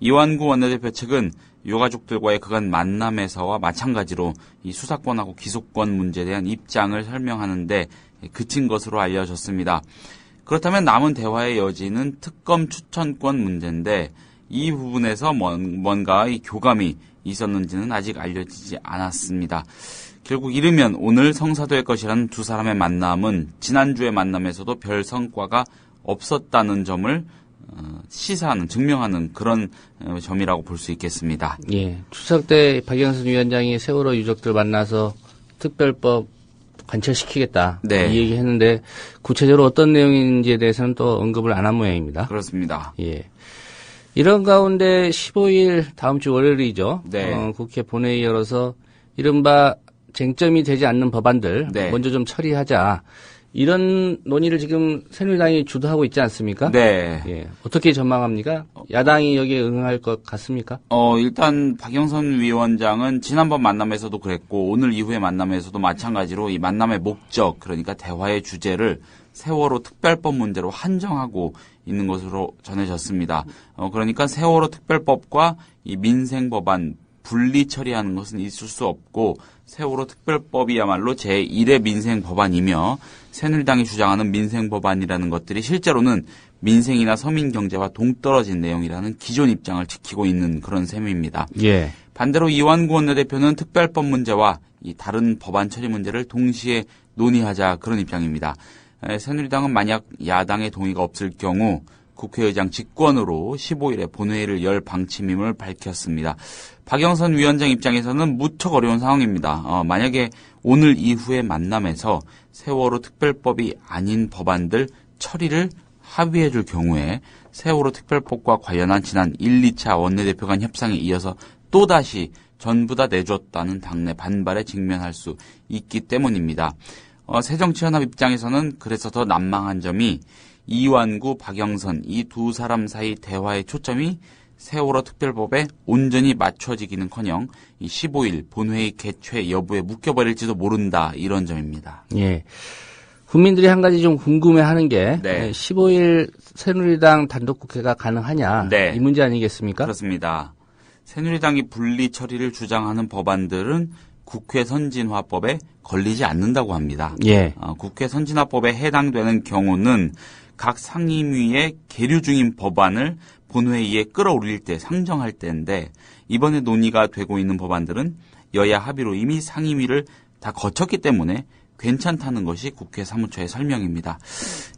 이완구 원내대표 측은 유가족들과의 그간 만남에서와 마찬가지로 이 수사권하고 기소권 문제에 대한 입장을 설명하는데 그친 것으로 알려졌습니다. 그렇다면 남은 대화의 여지는 특검 추천권 문제인데 이 부분에서 뭔가 이 교감이 있었는지는 아직 알려지지 않았습니다. 결국 이르면 오늘 성사될 것이라는 두 사람의 만남은 지난주의 만남에서도 별 성과가 없었다는 점을 시사하는, 증명하는 그런 점이라고 볼 수 있겠습니다. 예. 추석 때 박영선 위원장이 세월호 유족들 만나서 특별법 관철시키겠다. 네. 이 얘기 했는데 구체적으로 어떤 내용인지에 대해서는 또 언급을 안 한 모양입니다. 그렇습니다. 예. 이런 가운데 15일 다음 주 월요일이죠. 네. 국회 본회의 열어서 이른바 쟁점이 되지 않는 법안들 네. 먼저 좀 처리하자. 이런 논의를 지금 새누리당이 주도하고 있지 않습니까? 네. 예. 어떻게 전망합니까? 야당이 여기에 응할 것 같습니까? 일단 박영선 위원장은 지난번 만남에서도 그랬고 오늘 이후의 만남에서도 마찬가지로 이 만남의 목적, 그러니까 대화의 주제를 세월호 특별법 문제로 한정하고 있는 것으로 전해졌습니다. 그러니까 세월호 특별법과 이 민생 법안 분리 처리하는 것은 있을 수 없고 세월호 특별법이야말로 제1의 민생 법안이며 새누리당이 주장하는 민생 법안이라는 것들이 실제로는 민생이나 서민 경제와 동떨어진 내용이라는 기존 입장을 지키고 있는 그런 셈입니다. 예. 반대로 이완구 원내대표는 특별법 문제와 이 다른 법안 처리 문제를 동시에 논의하자 그런 입장입니다. 새누리당은 만약 야당의 동의가 없을 경우 국회의장 직권으로 15일에 본회의를 열 방침임을 밝혔습니다. 박영선 위원장 입장에서는 무척 어려운 상황입니다. 만약에 오늘 이후의 만남에서 세월호 특별법이 아닌 법안들 처리를 합의해 줄 경우에 세월호 특별법과 관련한 지난 1, 2차 원내대표 간 협상에 이어서 또다시 전부 다 내줬다는 당내 반발에 직면할 수 있기 때문입니다. 새정치연합 입장에서는 그래서 더 난망한 점이 이완구, 박영선 이 두 사람 사이 대화의 초점이 세월호 특별법에 온전히 맞춰지기는커녕 이 15일 본회의 개최 여부에 묶여버릴지도 모른다 이런 점입니다. 예. 국민들이 한 가지 좀 궁금해하는 게 네. 15일 새누리당 단독국회가 가능하냐 네. 이 문제 아니겠습니까? 그렇습니다. 새누리당이 분리 처리를 주장하는 법안들은 국회 선진화법에 걸리지 않는다고 합니다. 예. 국회 선진화법에 해당되는 경우는 각 상임위에 계류 중인 법안을 본회의에 끌어올릴 때 상정할 때인데 이번에 논의가 되고 있는 법안들은 여야 합의로 이미 상임위를 다 거쳤기 때문에 괜찮다는 것이 국회 사무처의 설명입니다.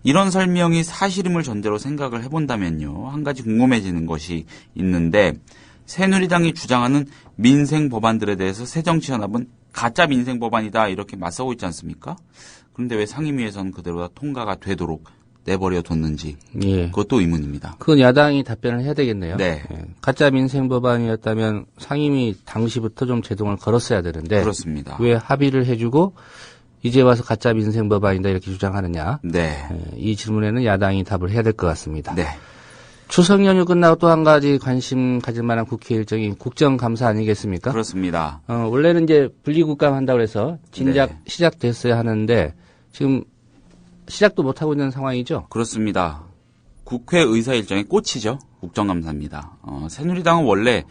이런 설명이 사실임을 전제로 생각을 해본다면요. 한 가지 궁금해지는 것이 있는데 새누리당이 주장하는 민생 법안들에 대해서 새정치연합은 가짜 민생 법안이다 이렇게 맞서고 있지 않습니까? 그런데 왜 상임위에서는 그대로 다 통과가 되도록 내버려 뒀는지 예. 그것도 의문입니다. 그건 야당이 답변을 해야 되겠네요. 네. 예. 가짜 민생 법안이었다면 상임위 당시부터 좀 제동을 걸었어야 되는데 그렇습니다. 왜 합의를 해주고 이제 와서 가짜 민생 법안이다 이렇게 주장하느냐. 네. 예. 이 질문에는 야당이 답을 해야 될 것 같습니다. 네. 추석 연휴 끝나고 또 한 가지 관심 가질 만한 국회 일정이 국정감사 아니겠습니까? 그렇습니다. 원래는 이제 분리국감 한다고 해서 진작 네. 시작됐어야 하는데 지금 시작도 못하고 있는 상황이죠? 그렇습니다. 국회 의사 일정의 꽃이죠. 국정감사입니다. 새누리당은 원래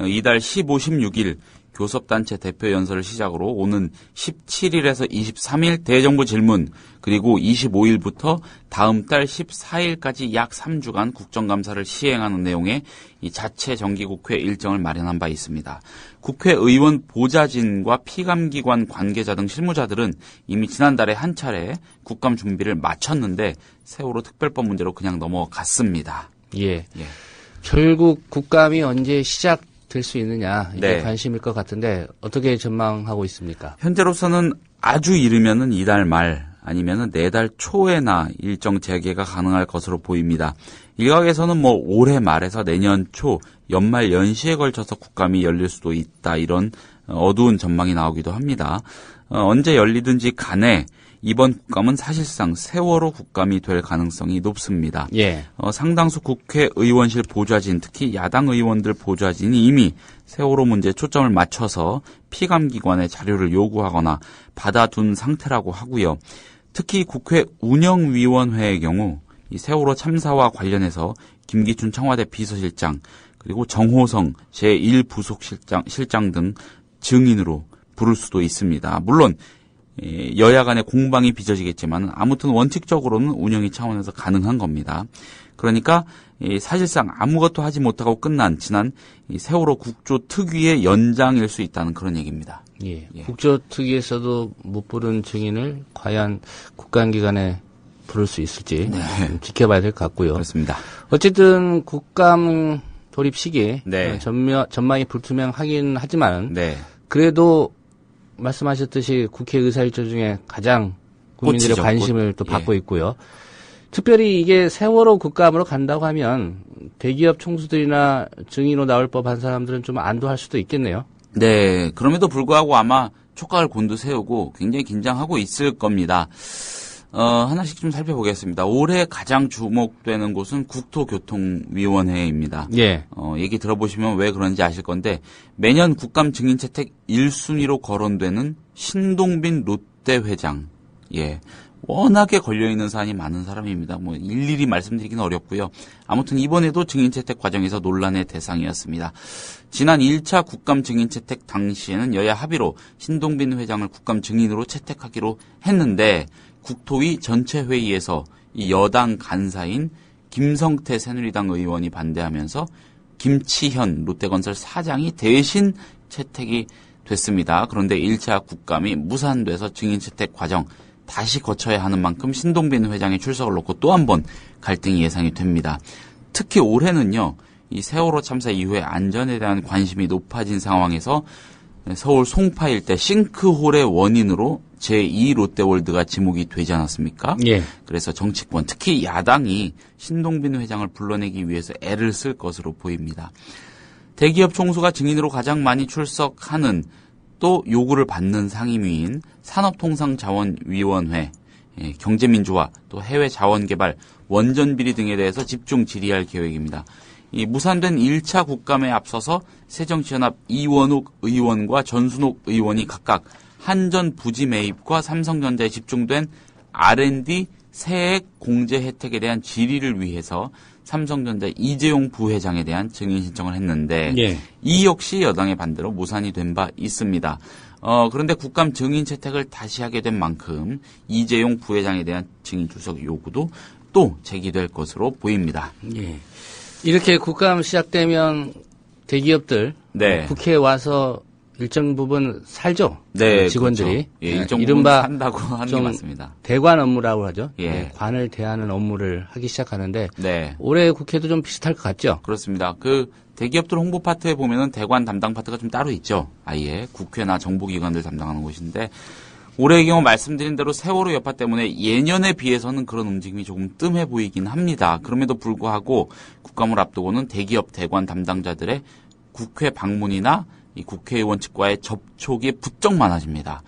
이달 15, 16일 교섭단체 대표 연설을 시작으로 오는 17일에서 23일 대정부 질문 그리고 25일부터 다음 달 14일까지 약 3주간 국정감사를 시행하는 내용의 이 자체 정기국회 일정을 마련한 바 있습니다. 국회의원 보좌진과 피감기관 관계자 등 실무자들은 이미 지난달에 한 차례 국감 준비를 마쳤는데 세월호 특별법 문제로 그냥 넘어갔습니다. 예. 결국 국감이 언제 될 수 있느냐 이게 네. 관심일 것 같은데 어떻게 전망하고 있습니까? 현재로서는 아주 이르면은 이달 말 아니면은 내달 초에나 일정 재개가 가능할 것으로 보입니다. 일각에서는 올해 말에서 내년 초 연말 연시에 걸쳐서 국감이 열릴 수도 있다, 이런 어두운 전망이 나오기도 합니다. 언제 열리든지 간에 이번 국감은 사실상 세월호 국감이 될 가능성이 높습니다. 예. 상당수 국회의원실 보좌진, 특히 야당 의원들 보좌진이 이미 세월호 문제에 초점을 맞춰서 피감기관에 자료를 요구하거나 받아둔 상태라고 하고요. 특히 국회 운영위원회의 경우 이 세월호 참사와 관련해서 김기춘 청와대 비서실장, 그리고 정호성 제1부속실장 등 증인으로 부를 수도 있습니다. 물론 여야 간의 공방이 빚어지겠지만 아무튼 원칙적으로는 운영위 차원에서 가능한 겁니다. 그러니까 사실상 아무것도 하지 못하고 끝난 지난 세월호 국조특위의 연장일 수 있다는 그런 얘기입니다. 예. 국조특위에서도 못 부른 증인을 과연 국감기간에 부를 수 있을지 좀 지켜봐야 될 것 같고요. 그렇습니다. 어쨌든 국감 돌입 시기 네. 전망이 불투명하긴 하지만 그래도 말씀하셨듯이 국회 의사일정 중에 가장 국민들의 관심을 또 받고 있고요. 특별히 이게 세월호 국감으로 간다고 하면 대기업 총수들이나 증인으로 나올 법한 사람들은 좀 안도할 수도 있겠네요. 네, 그럼에도 불구하고 아마 촉각을 곤두세우고 굉장히 긴장하고 있을 겁니다. 하나씩 좀 살펴보겠습니다. 올해 가장 주목되는 곳은 국토교통위원회입니다. 예. 얘기 들어보시면 왜 그런지 아실 건데, 매년 국감 증인 채택 1순위로 거론되는 신동빈 롯데 회장. 예. 워낙에 걸려있는 사안이 많은 사람입니다. 일일이 말씀드리기는 어렵고요. 아무튼 이번에도 증인 채택 과정에서 논란의 대상이었습니다. 지난 1차 국감 증인 채택 당시에는 여야 합의로 신동빈 회장을 국감 증인으로 채택하기로 했는데, 국토위 전체 회의에서 이 여당 간사인 김성태 새누리당 의원이 반대하면서 김치현 롯데건설 사장이 대신 채택이 됐습니다. 그런데 1차 국감이 무산돼서 증인 채택 과정 다시 거쳐야 하는 만큼 신동빈 회장의 출석을 놓고 또 한 번 갈등이 예상이 됩니다. 특히 올해는요, 이 세월호 참사 이후에 안전에 대한 관심이 높아진 상황에서 서울 송파 일대 싱크홀의 원인으로 제2 롯데월드가 지목이 되지 않았습니까? 예. 그래서 정치권, 특히 야당이 신동빈 회장을 불러내기 위해서 애를 쓸 것으로 보입니다. 대기업 총수가 증인으로 가장 많이 출석하는, 또 요구를 받는 상임위인 산업통상자원위원회, 경제민주화, 또 해외자원개발, 원전비리 등에 대해서 집중 질의할 계획입니다. 이 무산된 1차 국감에 앞서서 새정치연합 이원욱 의원과 전순옥 의원이 각각 한전 부지 매입과 삼성전자에 집중된 R&D 세액 공제 혜택에 대한 질의를 위해서 삼성전자 이재용 부회장에 대한 증인 신청을 했는데 이 역시 여당의 반대로 무산이 된 바 있습니다. 그런데 국감 증인 채택을 다시 하게 된 만큼 이재용 부회장에 대한 증인 출석 요구도 또 제기될 것으로 보입니다. 예. 이렇게 국감 시작되면 대기업들 국회에 와서 일정 부분 살죠. 네, 직원들이. 그렇죠. 예, 일정 부분 이른바 산다고 하는 게 맞습니다. 대관 업무라고 하죠. 예. 관을 대하는 업무를 하기 시작하는데 올해 국회도 좀 비슷할 것 같죠. 그렇습니다. 그 대기업들 홍보 파트에 보면은 대관 담당 파트가 좀 따로 있죠. 아예 국회나 정부기관들 담당하는 곳인데 올해의 경우 말씀드린 대로 세월호 여파 때문에 예년에 비해서는 그런 움직임이 조금 뜸해 보이긴 합니다. 그럼에도 불구하고 국감을 앞두고는 대기업 대관 담당자들의 국회 방문이나 이 국회의원 측과의 접촉이 부쩍 많아집니다.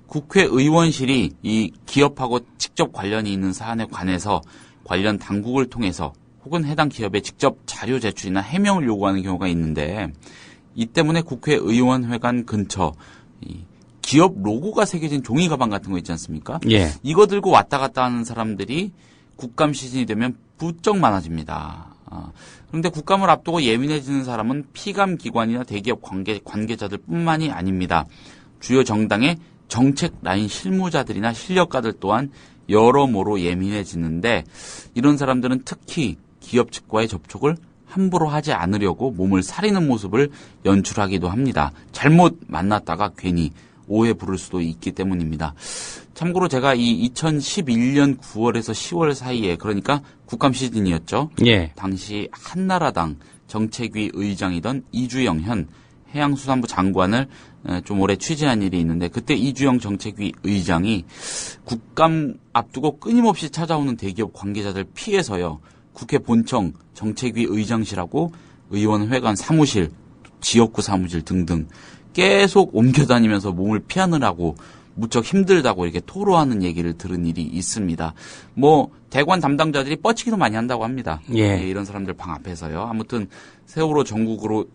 국회의원실이 이 기업하고 직접 관련이 있는 사안에 관해서 관련 당국을 통해서 혹은 해당 기업에 직접 자료 제출이나 해명을 요구하는 경우가 있는데 이 때문에 국회의원회관 근처 이 기업 로고가 새겨진 종이 가방 같은 거 있지 않습니까? 예. 이거 들고 왔다 갔다 하는 사람들이 국감 시즌이 되면 부쩍 많아집니다. 그런데 국감을 앞두고 예민해지는 사람은 피감 기관이나 대기업 관계자들 뿐만이 아닙니다. 주요 정당의 정책 라인 실무자들이나 실력가들 또한 여러모로 예민해지는데 이런 사람들은 특히 기업 측과의 접촉을 함부로 하지 않으려고 몸을 사리는 모습을 연출하기도 합니다. 잘못 만났다가 괜히 오해 부를 수도 있기 때문입니다. 참고로 제가 이 2011년 9월에서 10월 사이에 그러니까 국감 시즌이었죠. 예. 당시 한나라당 정책위 의장이던 이주영 현 해양수산부 장관을 좀 오래 취재한 일이 있는데 그때 이주영 정책위 의장이 국감 앞두고 끊임없이 찾아오는 대기업 관계자들 피해서요. 국회 본청 정책위 의장실하고 의원회관 사무실, 지역구 사무실 등등 계속 옮겨다니면서 몸을 피하느라고 무척 힘들다고 이렇게 토로하는 얘기를 들은 일이 있습니다. 뭐 대관 담당자들이 뻗치기도 많이 한다고 합니다. 예. 이런 사람들 방 앞에서요. 아무튼 세월호 전국으로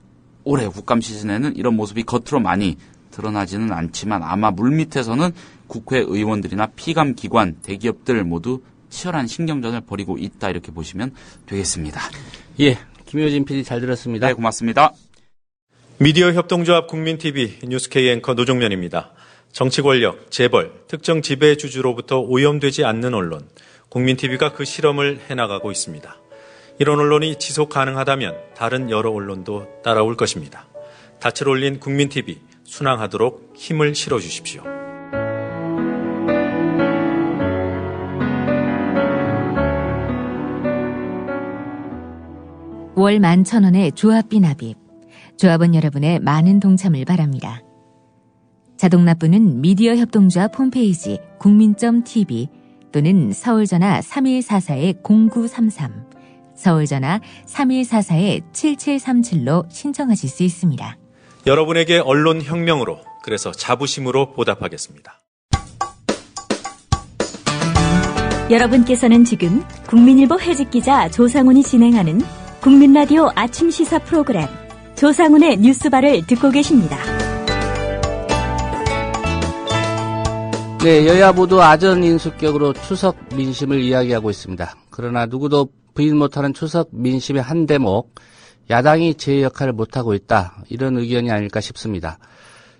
올해 국감 시즌에는 이런 모습이 겉으로 많이 드러나지는 않지만 아마 물밑에서는 국회의원들이나 피감기관, 대기업들 모두 치열한 신경전을 벌이고 있다 이렇게 보시면 되겠습니다. 예, 김효진 PD 잘 들었습니다. 네, 고맙습니다. 미디어 협동조합 국민TV 뉴스K 앵커 노종면입니다. 정치 권력, 재벌, 특정 지배주주로부터 오염되지 않는 언론, 국민TV가 그 실험을 해나가고 있습니다. 이런 언론이 지속 가능하다면 다른 여러 언론도 따라올 것입니다. 닻을 올린 국민TV, 순항하도록 힘을 실어주십시오. 월 11,000원의 조합비 납입. 조합원 여러분의 많은 동참을 바랍니다. 자동납부는 미디어 협동조합 홈페이지 국민.tv 또는 서울전화 3144-0933, 서울전화 3144-7737로 신청하실 수 있습니다. 여러분에게 언론혁명으로, 그래서 자부심으로 보답하겠습니다. 여러분께서는 지금 국민일보 해직기자 조상훈이 진행하는 국민라디오 아침 시사 프로그램 조상훈의 뉴스바를 듣고 계십니다. 네, 여야 모두 아전인수격으로 추석 민심을 이야기하고 있습니다. 그러나 누구도 부인 못하는 추석 민심의 한 대목, 야당이 제 역할을 못하고 있다. 이런 의견이 아닐까 싶습니다.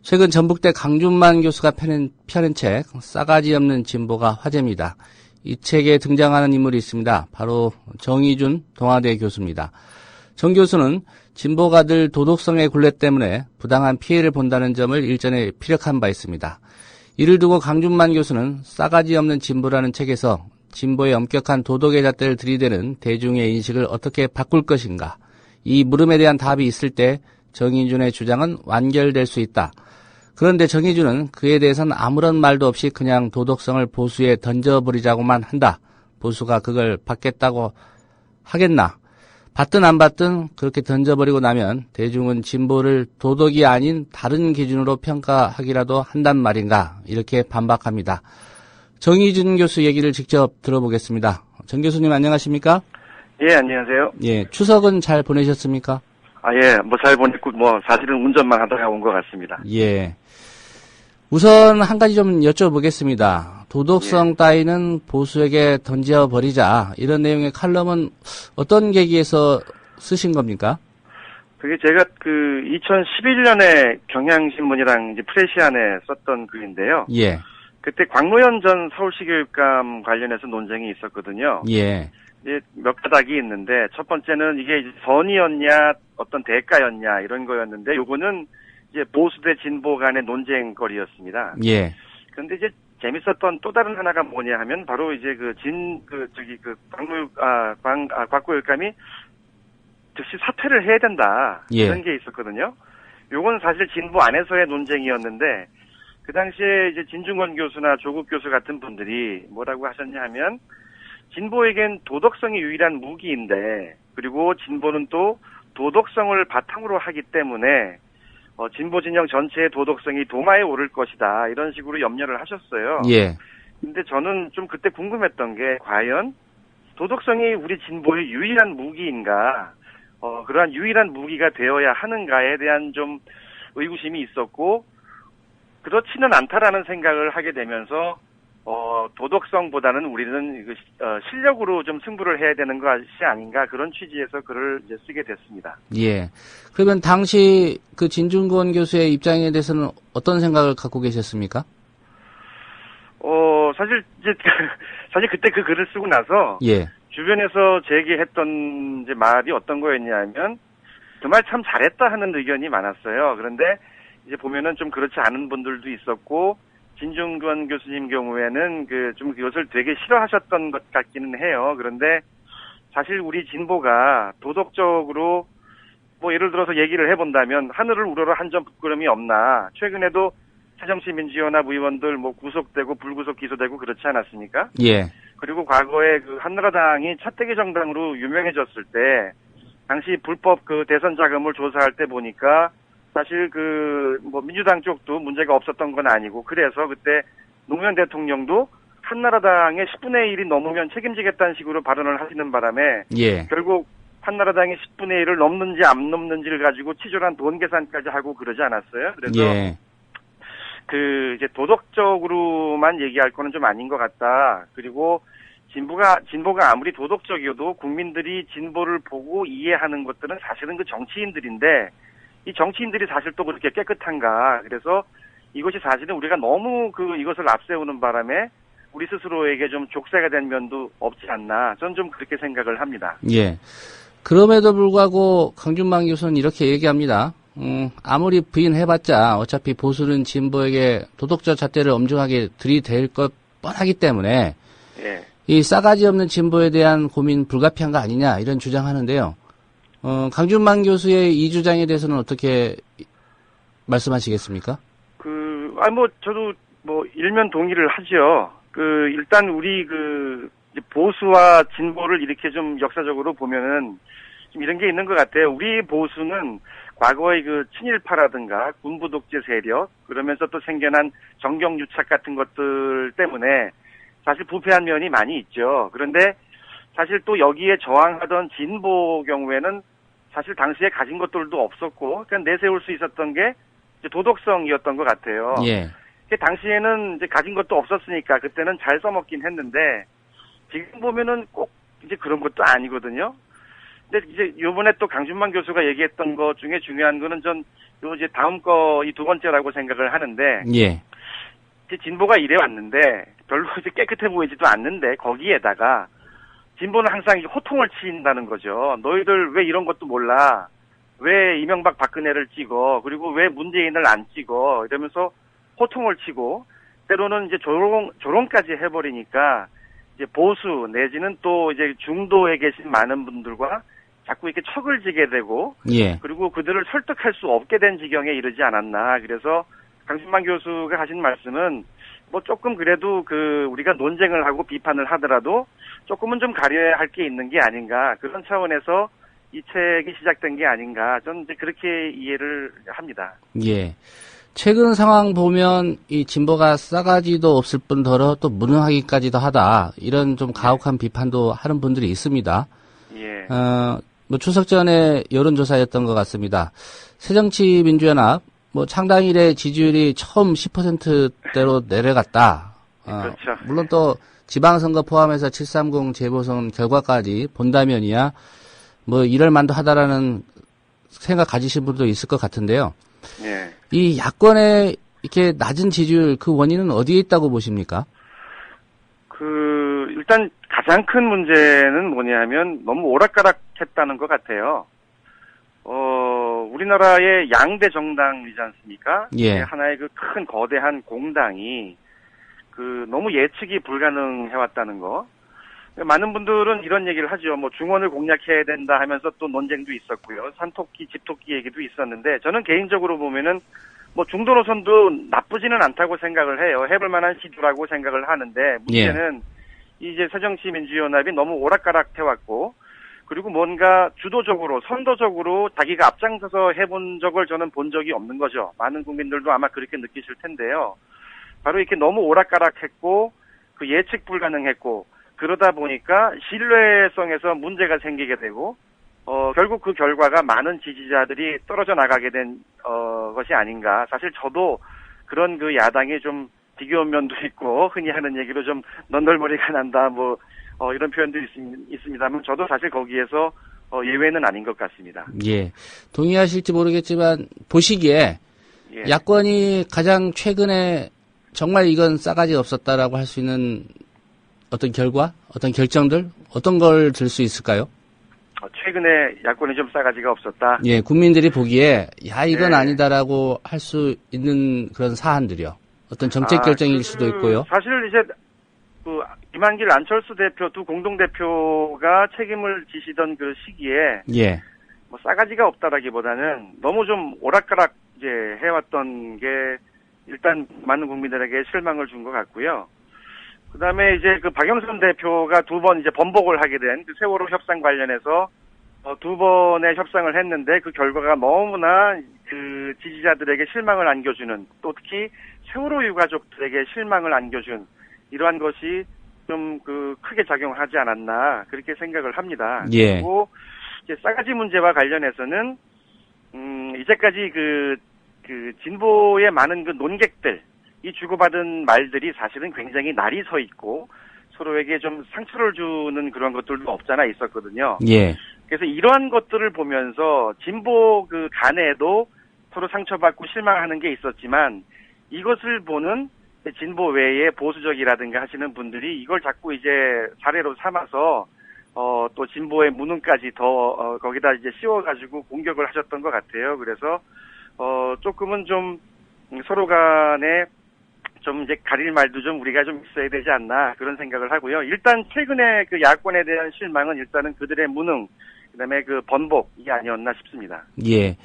최근 전북대 강준만 교수가 펴낸 책 싸가지 없는 진보가 화제입니다. 이 책에 등장하는 인물이 있습니다. 바로 정의준 동아대 교수입니다. 정 교수는 진보가들 도덕성의 굴레 때문에 부당한 피해를 본다는 점을 일전에 피력한 바 있습니다. 이를 두고 강준만 교수는 싸가지 없는 진보라는 책에서 진보의 엄격한 도덕의 잣대를 들이대는 대중의 인식을 어떻게 바꿀 것인가. 이 물음에 대한 답이 있을 때 정의준의 주장은 완결될 수 있다. 그런데 정의준은 그에 대해서는 아무런 말도 없이 그냥 도덕성을 보수에 던져버리자고만 한다. 보수가 그걸 받겠다고 하겠나. 받든 안 받든 그렇게 던져버리고 나면 대중은 진보를 도덕이 아닌 다른 기준으로 평가하기라도 한단 말인가. 이렇게 반박합니다. 정의준 교수 얘기를 직접 들어보겠습니다. 정 교수님 안녕하십니까? 예, 안녕하세요. 예, 추석은 잘 보내셨습니까? 예, 잘 보냈고, 사실은 운전만 하다가 온 것 같습니다. 예. 우선 한 가지 좀 여쭤보겠습니다. 도덕성 따위는 보수에게 던져버리자. 이런 내용의 칼럼은 어떤 계기에서 쓰신 겁니까? 그게 제가 2011년에 경향신문이랑 이제 프레시안에 썼던 글인데요. 예. 그때 광노현 전 서울시 교육감 관련해서 논쟁이 있었거든요. 예. 이제 몇 가닥이 있는데, 첫 번째는 이게 이제 선의였냐, 어떤 대가였냐, 이런 거였는데, 요거는 이제 보수 대 진보 간의 논쟁거리였습니다. 예. 그런데 이제 재밌었던 또 다른 하나가 뭐냐 하면, 바로 이제 곽교육감이 즉시 사퇴를 해야 된다. 예. 이런 게 있었거든요. 요건 사실 진보 안에서의 논쟁이었는데, 그 당시에 이제 진중권 교수나 조국 교수 같은 분들이 뭐라고 하셨냐 하면, 진보에겐 도덕성이 유일한 무기인데, 그리고 진보는 또 도덕성을 바탕으로 하기 때문에 진보 진영 전체의 도덕성이 도마에 오를 것이다. 이런 식으로 염려를 하셨어요. 예. 근데 저는 좀 그때 궁금했던 게, 과연 도덕성이 우리 진보의 유일한 무기인가, 그러한 유일한 무기가 되어야 하는가에 대한 좀 의구심이 있었고, 그렇지는 않다라는 생각을 하게 되면서 도덕성보다는 우리는 실력으로 좀 승부를 해야 되는 것이 아닌가, 그런 취지에서 글을 이제 쓰게 됐습니다. 예. 그러면 당시 그 진중권 교수의 입장에 대해서는 어떤 생각을 갖고 계셨습니까? 사실 그때 그 글을 쓰고 나서 예. 주변에서 제기했던 이제 말이 어떤 거였냐면, 그 말 참 잘했다 하는 의견이 많았어요. 그런데 이제 보면은 좀 그렇지 않은 분들도 있었고, 진중권 교수님 경우에는 좀 그것을 되게 싫어하셨던 것 같기는 해요. 그런데 사실 우리 진보가 도덕적으로 뭐 예를 들어서 얘기를 해본다면 하늘을 우러러 한 점 부끄럼이 없나. 최근에도 새정치민주연합 의원들 뭐 구속되고 불구속 기소되고 그렇지 않았습니까? 예. 그리고 과거에 그 한나라당이 차떼기 정당으로 유명해졌을 때 당시 불법 그 대선 자금을 조사할 때 보니까 사실 그 뭐 민주당 쪽도 문제가 없었던 건 아니고 그래서 그때 노무현 대통령도 한나라당의 10분의 1이 넘으면 책임지겠다는 식으로 발언을 하시는 바람에 예. 결국 한나라당의 10분의 1을 넘는지 안 넘는지를 가지고 치졸한 돈 계산까지 하고 그러지 않았어요. 그래서 예. 그 이제 도덕적으로만 얘기할 거는 좀 아닌 것 같다. 그리고 진보가 아무리 도덕적이어도 국민들이 진보를 보고 이해하는 것들은 사실은 그 정치인들인데 이 정치인들이 사실 또 그렇게 깨끗한가. 그래서 이것이 사실은 우리가 너무 이것을 앞세우는 바람에 우리 스스로에게 좀 족쇄가 된 면도 없지 않나. 저는 좀 그렇게 생각을 합니다. 예. 그럼에도 불구하고 강준만 교수는 이렇게 얘기합니다. 아무리 부인해봤자 어차피 보수는 진보에게 도덕적 잣대를 엄중하게 들이댈 것 뻔하기 때문에 예. 이 싸가지 없는 진보에 대한 고민 불가피한 거 아니냐 이런 주장하는데요. 강준만 교수의 이 주장에 대해서는 어떻게 말씀하시겠습니까? 저도 일면 동의를 하죠. 일단 우리 보수와 진보를 이렇게 좀 역사적으로 보면은 좀 이런 게 있는 것 같아요. 우리 보수는 과거의 친일파라든가 군부 독재 세력, 그러면서 또 생겨난 정경유착 같은 것들 때문에 사실 부패한 면이 많이 있죠. 그런데 사실 또 여기에 저항하던 진보 경우에는 사실 당시에 가진 것들도 없었고, 그냥 내세울 수 있었던 게 이제 도덕성이었던 것 같아요. 예. 당시에는 이제 가진 것도 없었으니까 그때는 잘 써먹긴 했는데 지금 보면은 꼭 이제 그런 것도 아니거든요. 근데 이제 요번에 또 강준만 교수가 얘기했던 것 중에 중요한 거는 전 이제 다음 거 이 두 번째라고 생각을 하는데. 예. 이제 진보가 이래 왔는데 별로 이제 깨끗해 보이지도 않는데 거기에다가 진보는 항상 이제 호통을 치인다는 거죠. 너희들 왜 이런 것도 몰라? 왜 이명박 박근혜를 찍어? 그리고 왜 문재인을 안 찍어? 이러면서 호통을 치고 때로는 이제 조롱까지 해버리니까 이제 보수 내지는 또 이제 중도에 계신 많은 분들과 자꾸 이렇게 척을 지게 되고 예. 그리고 그들을 설득할 수 없게 된 지경에 이르지 않았나. 그래서 강준만 교수가 하신 말씀은 뭐 조금 그래도 우리가 논쟁을 하고 비판을 하더라도 조금은 좀 가려야 할 게 있는 게 아닌가. 그런 차원에서 이 책이 시작된 게 아닌가. 저는 이제 그렇게 이해를 합니다. 예. 최근 상황 보면 이 진보가 싸가지도 없을 뿐더러 또 무능하기까지도 하다. 이런 좀 가혹한 비판도 하는 분들이 있습니다. 예. 추석 전에 여론조사였던 것 같습니다. 새정치민주연합 창당일에 지지율이 처음 10%대로 내려갔다. 그렇죠. 물론 또 지방선거 포함해서 730 재보선 결과까지 본다면이야 이럴 만도 하다라는 생각 가지신 분도 있을 것 같은데요. 예. 이 야권의 이렇게 낮은 지지율 그 원인은 어디에 있다고 보십니까? 일단 가장 큰 문제는 뭐냐면 너무 오락가락했다는 것 같아요. 우리나라의 양대 정당이지 않습니까? 예. 하나의 큰 거대한 공당이 너무 예측이 불가능해왔다는 거. 많은 분들은 이런 얘기를 하죠. 중원을 공략해야 된다 하면서 또 논쟁도 있었고요. 산토끼, 집토끼 얘기도 있었는데 저는 개인적으로 보면은 중도 노선도 나쁘지는 않다고 생각을 해요. 해볼 만한 시도라고 생각을 하는데 문제는 이제 새정치민주연합이 너무 오락가락해왔고 그리고 뭔가 주도적으로 선도적으로 자기가 앞장서서 해본 적을 저는 본 적이 없는 거죠. 많은 국민들도 아마 그렇게 느끼실 텐데요. 바로 이렇게 너무 오락가락했고 예측 불가능했고 그러다 보니까 신뢰성에서 문제가 생기게 되고 결국 그 결과가 많은 지지자들이 떨어져 나가게 된 것이 아닌가. 사실 저도 그런 야당이 좀 지겨운 면도 있고 흔히 하는 얘기로 좀 넌덜머리가 난다 이런 표현도 있습니다만 저도 사실 거기에서 예외는 아닌 것 같습니다. 예, 동의하실지 모르겠지만 보시기에 예. 야권이 가장 최근에 정말 이건 싸가지 없었다라고 할 수 있는 어떤 결과, 어떤 결정들, 어떤 걸 들 수 있을까요? 최근에 야권이 좀 싸가지가 없었다. 예, 국민들이 보기에 이건 네. 아니다라고 할 수 있는 그런 사안들이요. 어떤 정책 결정일 수도 있고요. 사실 이제 김한길, 안철수 대표 두 공동대표가 책임을 지시던 그 시기에 예. 뭐 싸가지가 없다라기보다는 너무 좀 오락가락 이제 해왔던 게 일단 많은 국민들에게 실망을 준 것 같고요. 그다음에 이제 그 박영선 대표가 두 번 이제 번복을 하게 된 그 세월호 협상 관련해서 두 번의 협상을 했는데 그 결과가 너무나 그 지지자들에게 실망을 안겨주는, 또 특히 세월호 유가족들에게 실망을 안겨준 이러한 것이 좀 그 크게 작용하지 않았나 그렇게 생각을 합니다. 예. 그리고 이제 싸가지 문제와 관련해서는 이제까지 그 진보의 많은 그 논객들 이 주고받은 말들이 사실은 굉장히 날이 서 있고 서로에게 좀 상처를 주는 그런 것들도 없잖아 있었거든요. 예. 그래서 이러한 것들을 보면서 진보 그 간에도 서로 상처받고 실망하는 게 있었지만 이것을 보는 진보 외에 보수적이라든가 하시는 분들이 이걸 자꾸 이제 사례로 삼아서 또 진보의 무능까지 더 거기다 이제 씌워가지고 공격을 하셨던 것 같아요. 그래서 조금은 좀 서로 간에 좀 이제 가릴 말도 좀 우리가 좀 있어야 되지 않나 그런 생각을 하고요. 일단 최근에 그 야권에 대한 실망은 일단은 그들의 무능, 그다음에 그 번복이 아니었나 싶습니다. 예.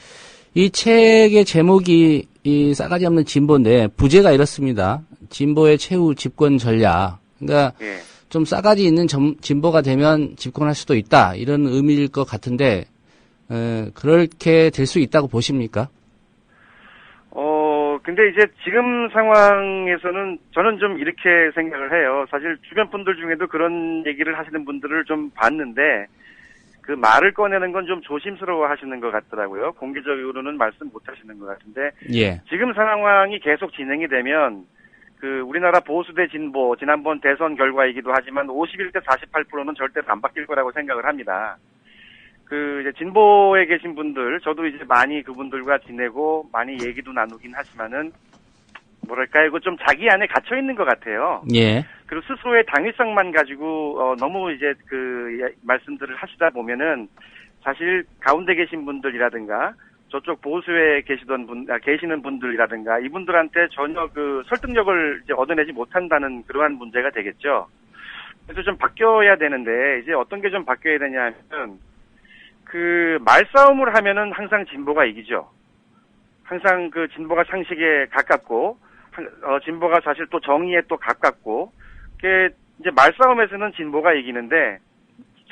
이 책의 제목이 이 싸가지 없는 진보인데 부제가 이렇습니다. 진보의 최후 집권 전략. 그러니까 예. 좀 싸가지 있는 진보가 되면 집권할 수도 있다. 이런 의미일 것 같은데 그렇게 될 수 있다고 보십니까? 근데 이제 지금 상황에서는 저는 좀 이렇게 생각을 해요. 사실 주변 분들 중에도 그런 얘기를 하시는 분들을 좀 봤는데 그 말을 꺼내는 건 좀 조심스러워 하시는 것 같더라고요. 공개적으로는 말씀 못 하시는 것 같은데. 예. 지금 상황이 계속 진행이 되면 그 우리나라 보수 대 진보, 지난번 대선 결과이기도 하지만 51대 48%는 절대로 안 바뀔 거라고 생각을 합니다. 그 이제 진보에 계신 분들, 저도 이제 많이 그분들과 지내고 많이 얘기도 나누긴 하지만은 뭐랄까 이거 좀 자기 안에 갇혀 있는 것 같아요. 예. 그리고 스스로의 당위성만 가지고 너무 이제 그 말씀들을 하시다 보면은 사실 가운데 계신 분들이라든가 저쪽 보수에 계시는 분들이라든가 이분들한테 전혀 그 설득력을 이제 얻어내지 못한다는 그러한 문제가 되겠죠. 그래서 좀 바뀌어야 되는데 이제 어떤 게 좀 바뀌어야 되냐 하면 그 말싸움을 하면은 항상 진보가 이기죠. 항상 그 진보가 상식에 가깝고 진보가 사실 또 정의에 또 가깝고 그게 이제 말싸움에서는 진보가 이기는데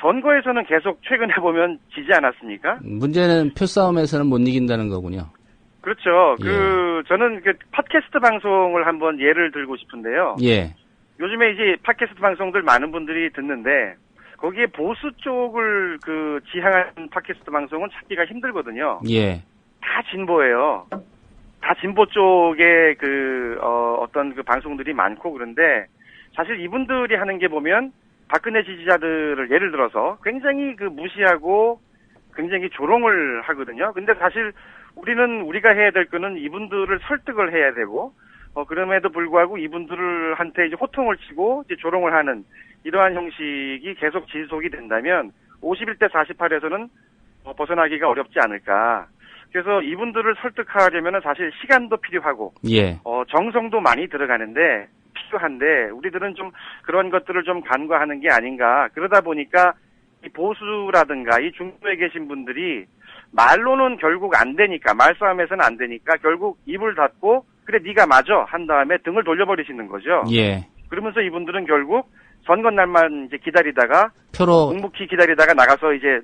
선거에서는 계속 최근에 보면 지지 않았습니까? 문제는 표싸움에서는 못 이긴다는 거군요. 그렇죠. 예. 저는 그 팟캐스트 방송을 한번 예를 들고 싶은데요. 예. 요즘에 이제 팟캐스트 방송들 많은 분들이 듣는데 거기에 보수 쪽을 그 지향하는 팟캐스트 방송은 찾기가 힘들거든요. 예. 다 진보예요. 다 진보 쪽에 어떤 그 방송들이 많고 그런데 사실 이분들이 하는 게 보면 박근혜 지지자들을 예를 들어서 굉장히 그 무시하고 굉장히 조롱을 하거든요. 근데 사실 우리가 해야 될 거는 이분들을 설득을 해야 되고, 그럼에도 불구하고 이분들한테 이제 호통을 치고 이제 조롱을 하는 이러한 형식이 계속 지속이 된다면 51대 48에서는 벗어나기가 어렵지 않을까. 그래서 이분들을 설득하려면은 사실 시간도 필요하고, 예. 정성도 많이 들어가는데, 필요한데, 우리들은 좀 그런 것들을 좀 간과하는 게 아닌가. 그러다 보니까 이 보수라든가 이 중도에 계신 분들이 말로는 결국 안 되니까, 말싸움에서는 안 되니까 결국 입을 닫고, 그래, 네가 맞아. 한 다음에 등을 돌려버리시는 거죠. 예. 그러면서 이분들은 결국 선거 날만 이제 기다리다가, 묵묵히 기다리다가 나가서 이제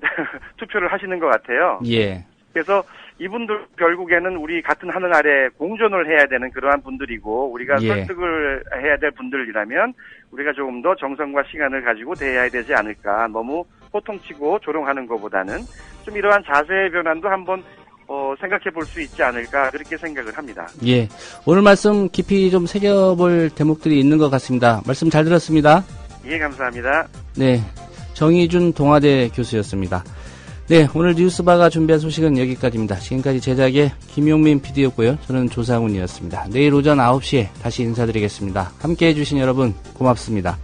투표를 하시는 것 같아요. 예. 그래서 이분들 결국에는 우리 같은 하늘 아래 공존을 해야 되는 그러한 분들이고 우리가 예. 설득을 해야 될 분들이라면 우리가 조금 더 정성과 시간을 가지고 대해야 되지 않을까. 너무 호통치고 조롱하는 것보다는 좀 이러한 자세의 변환도 한번 생각해 볼 수 있지 않을까 그렇게 생각을 합니다. 예. 오늘 말씀 깊이 좀 새겨볼 대목들이 있는 것 같습니다. 말씀 잘 들었습니다. 예, 감사합니다. 네. 정의준 동아대 교수였습니다. 네, 오늘 뉴스바가 준비한 소식은 여기까지입니다. 지금까지 제작의 김용민 PD였고요. 저는 조상훈이었습니다. 내일 오전 9시에 다시 인사드리겠습니다. 함께해 주신 여러분 고맙습니다.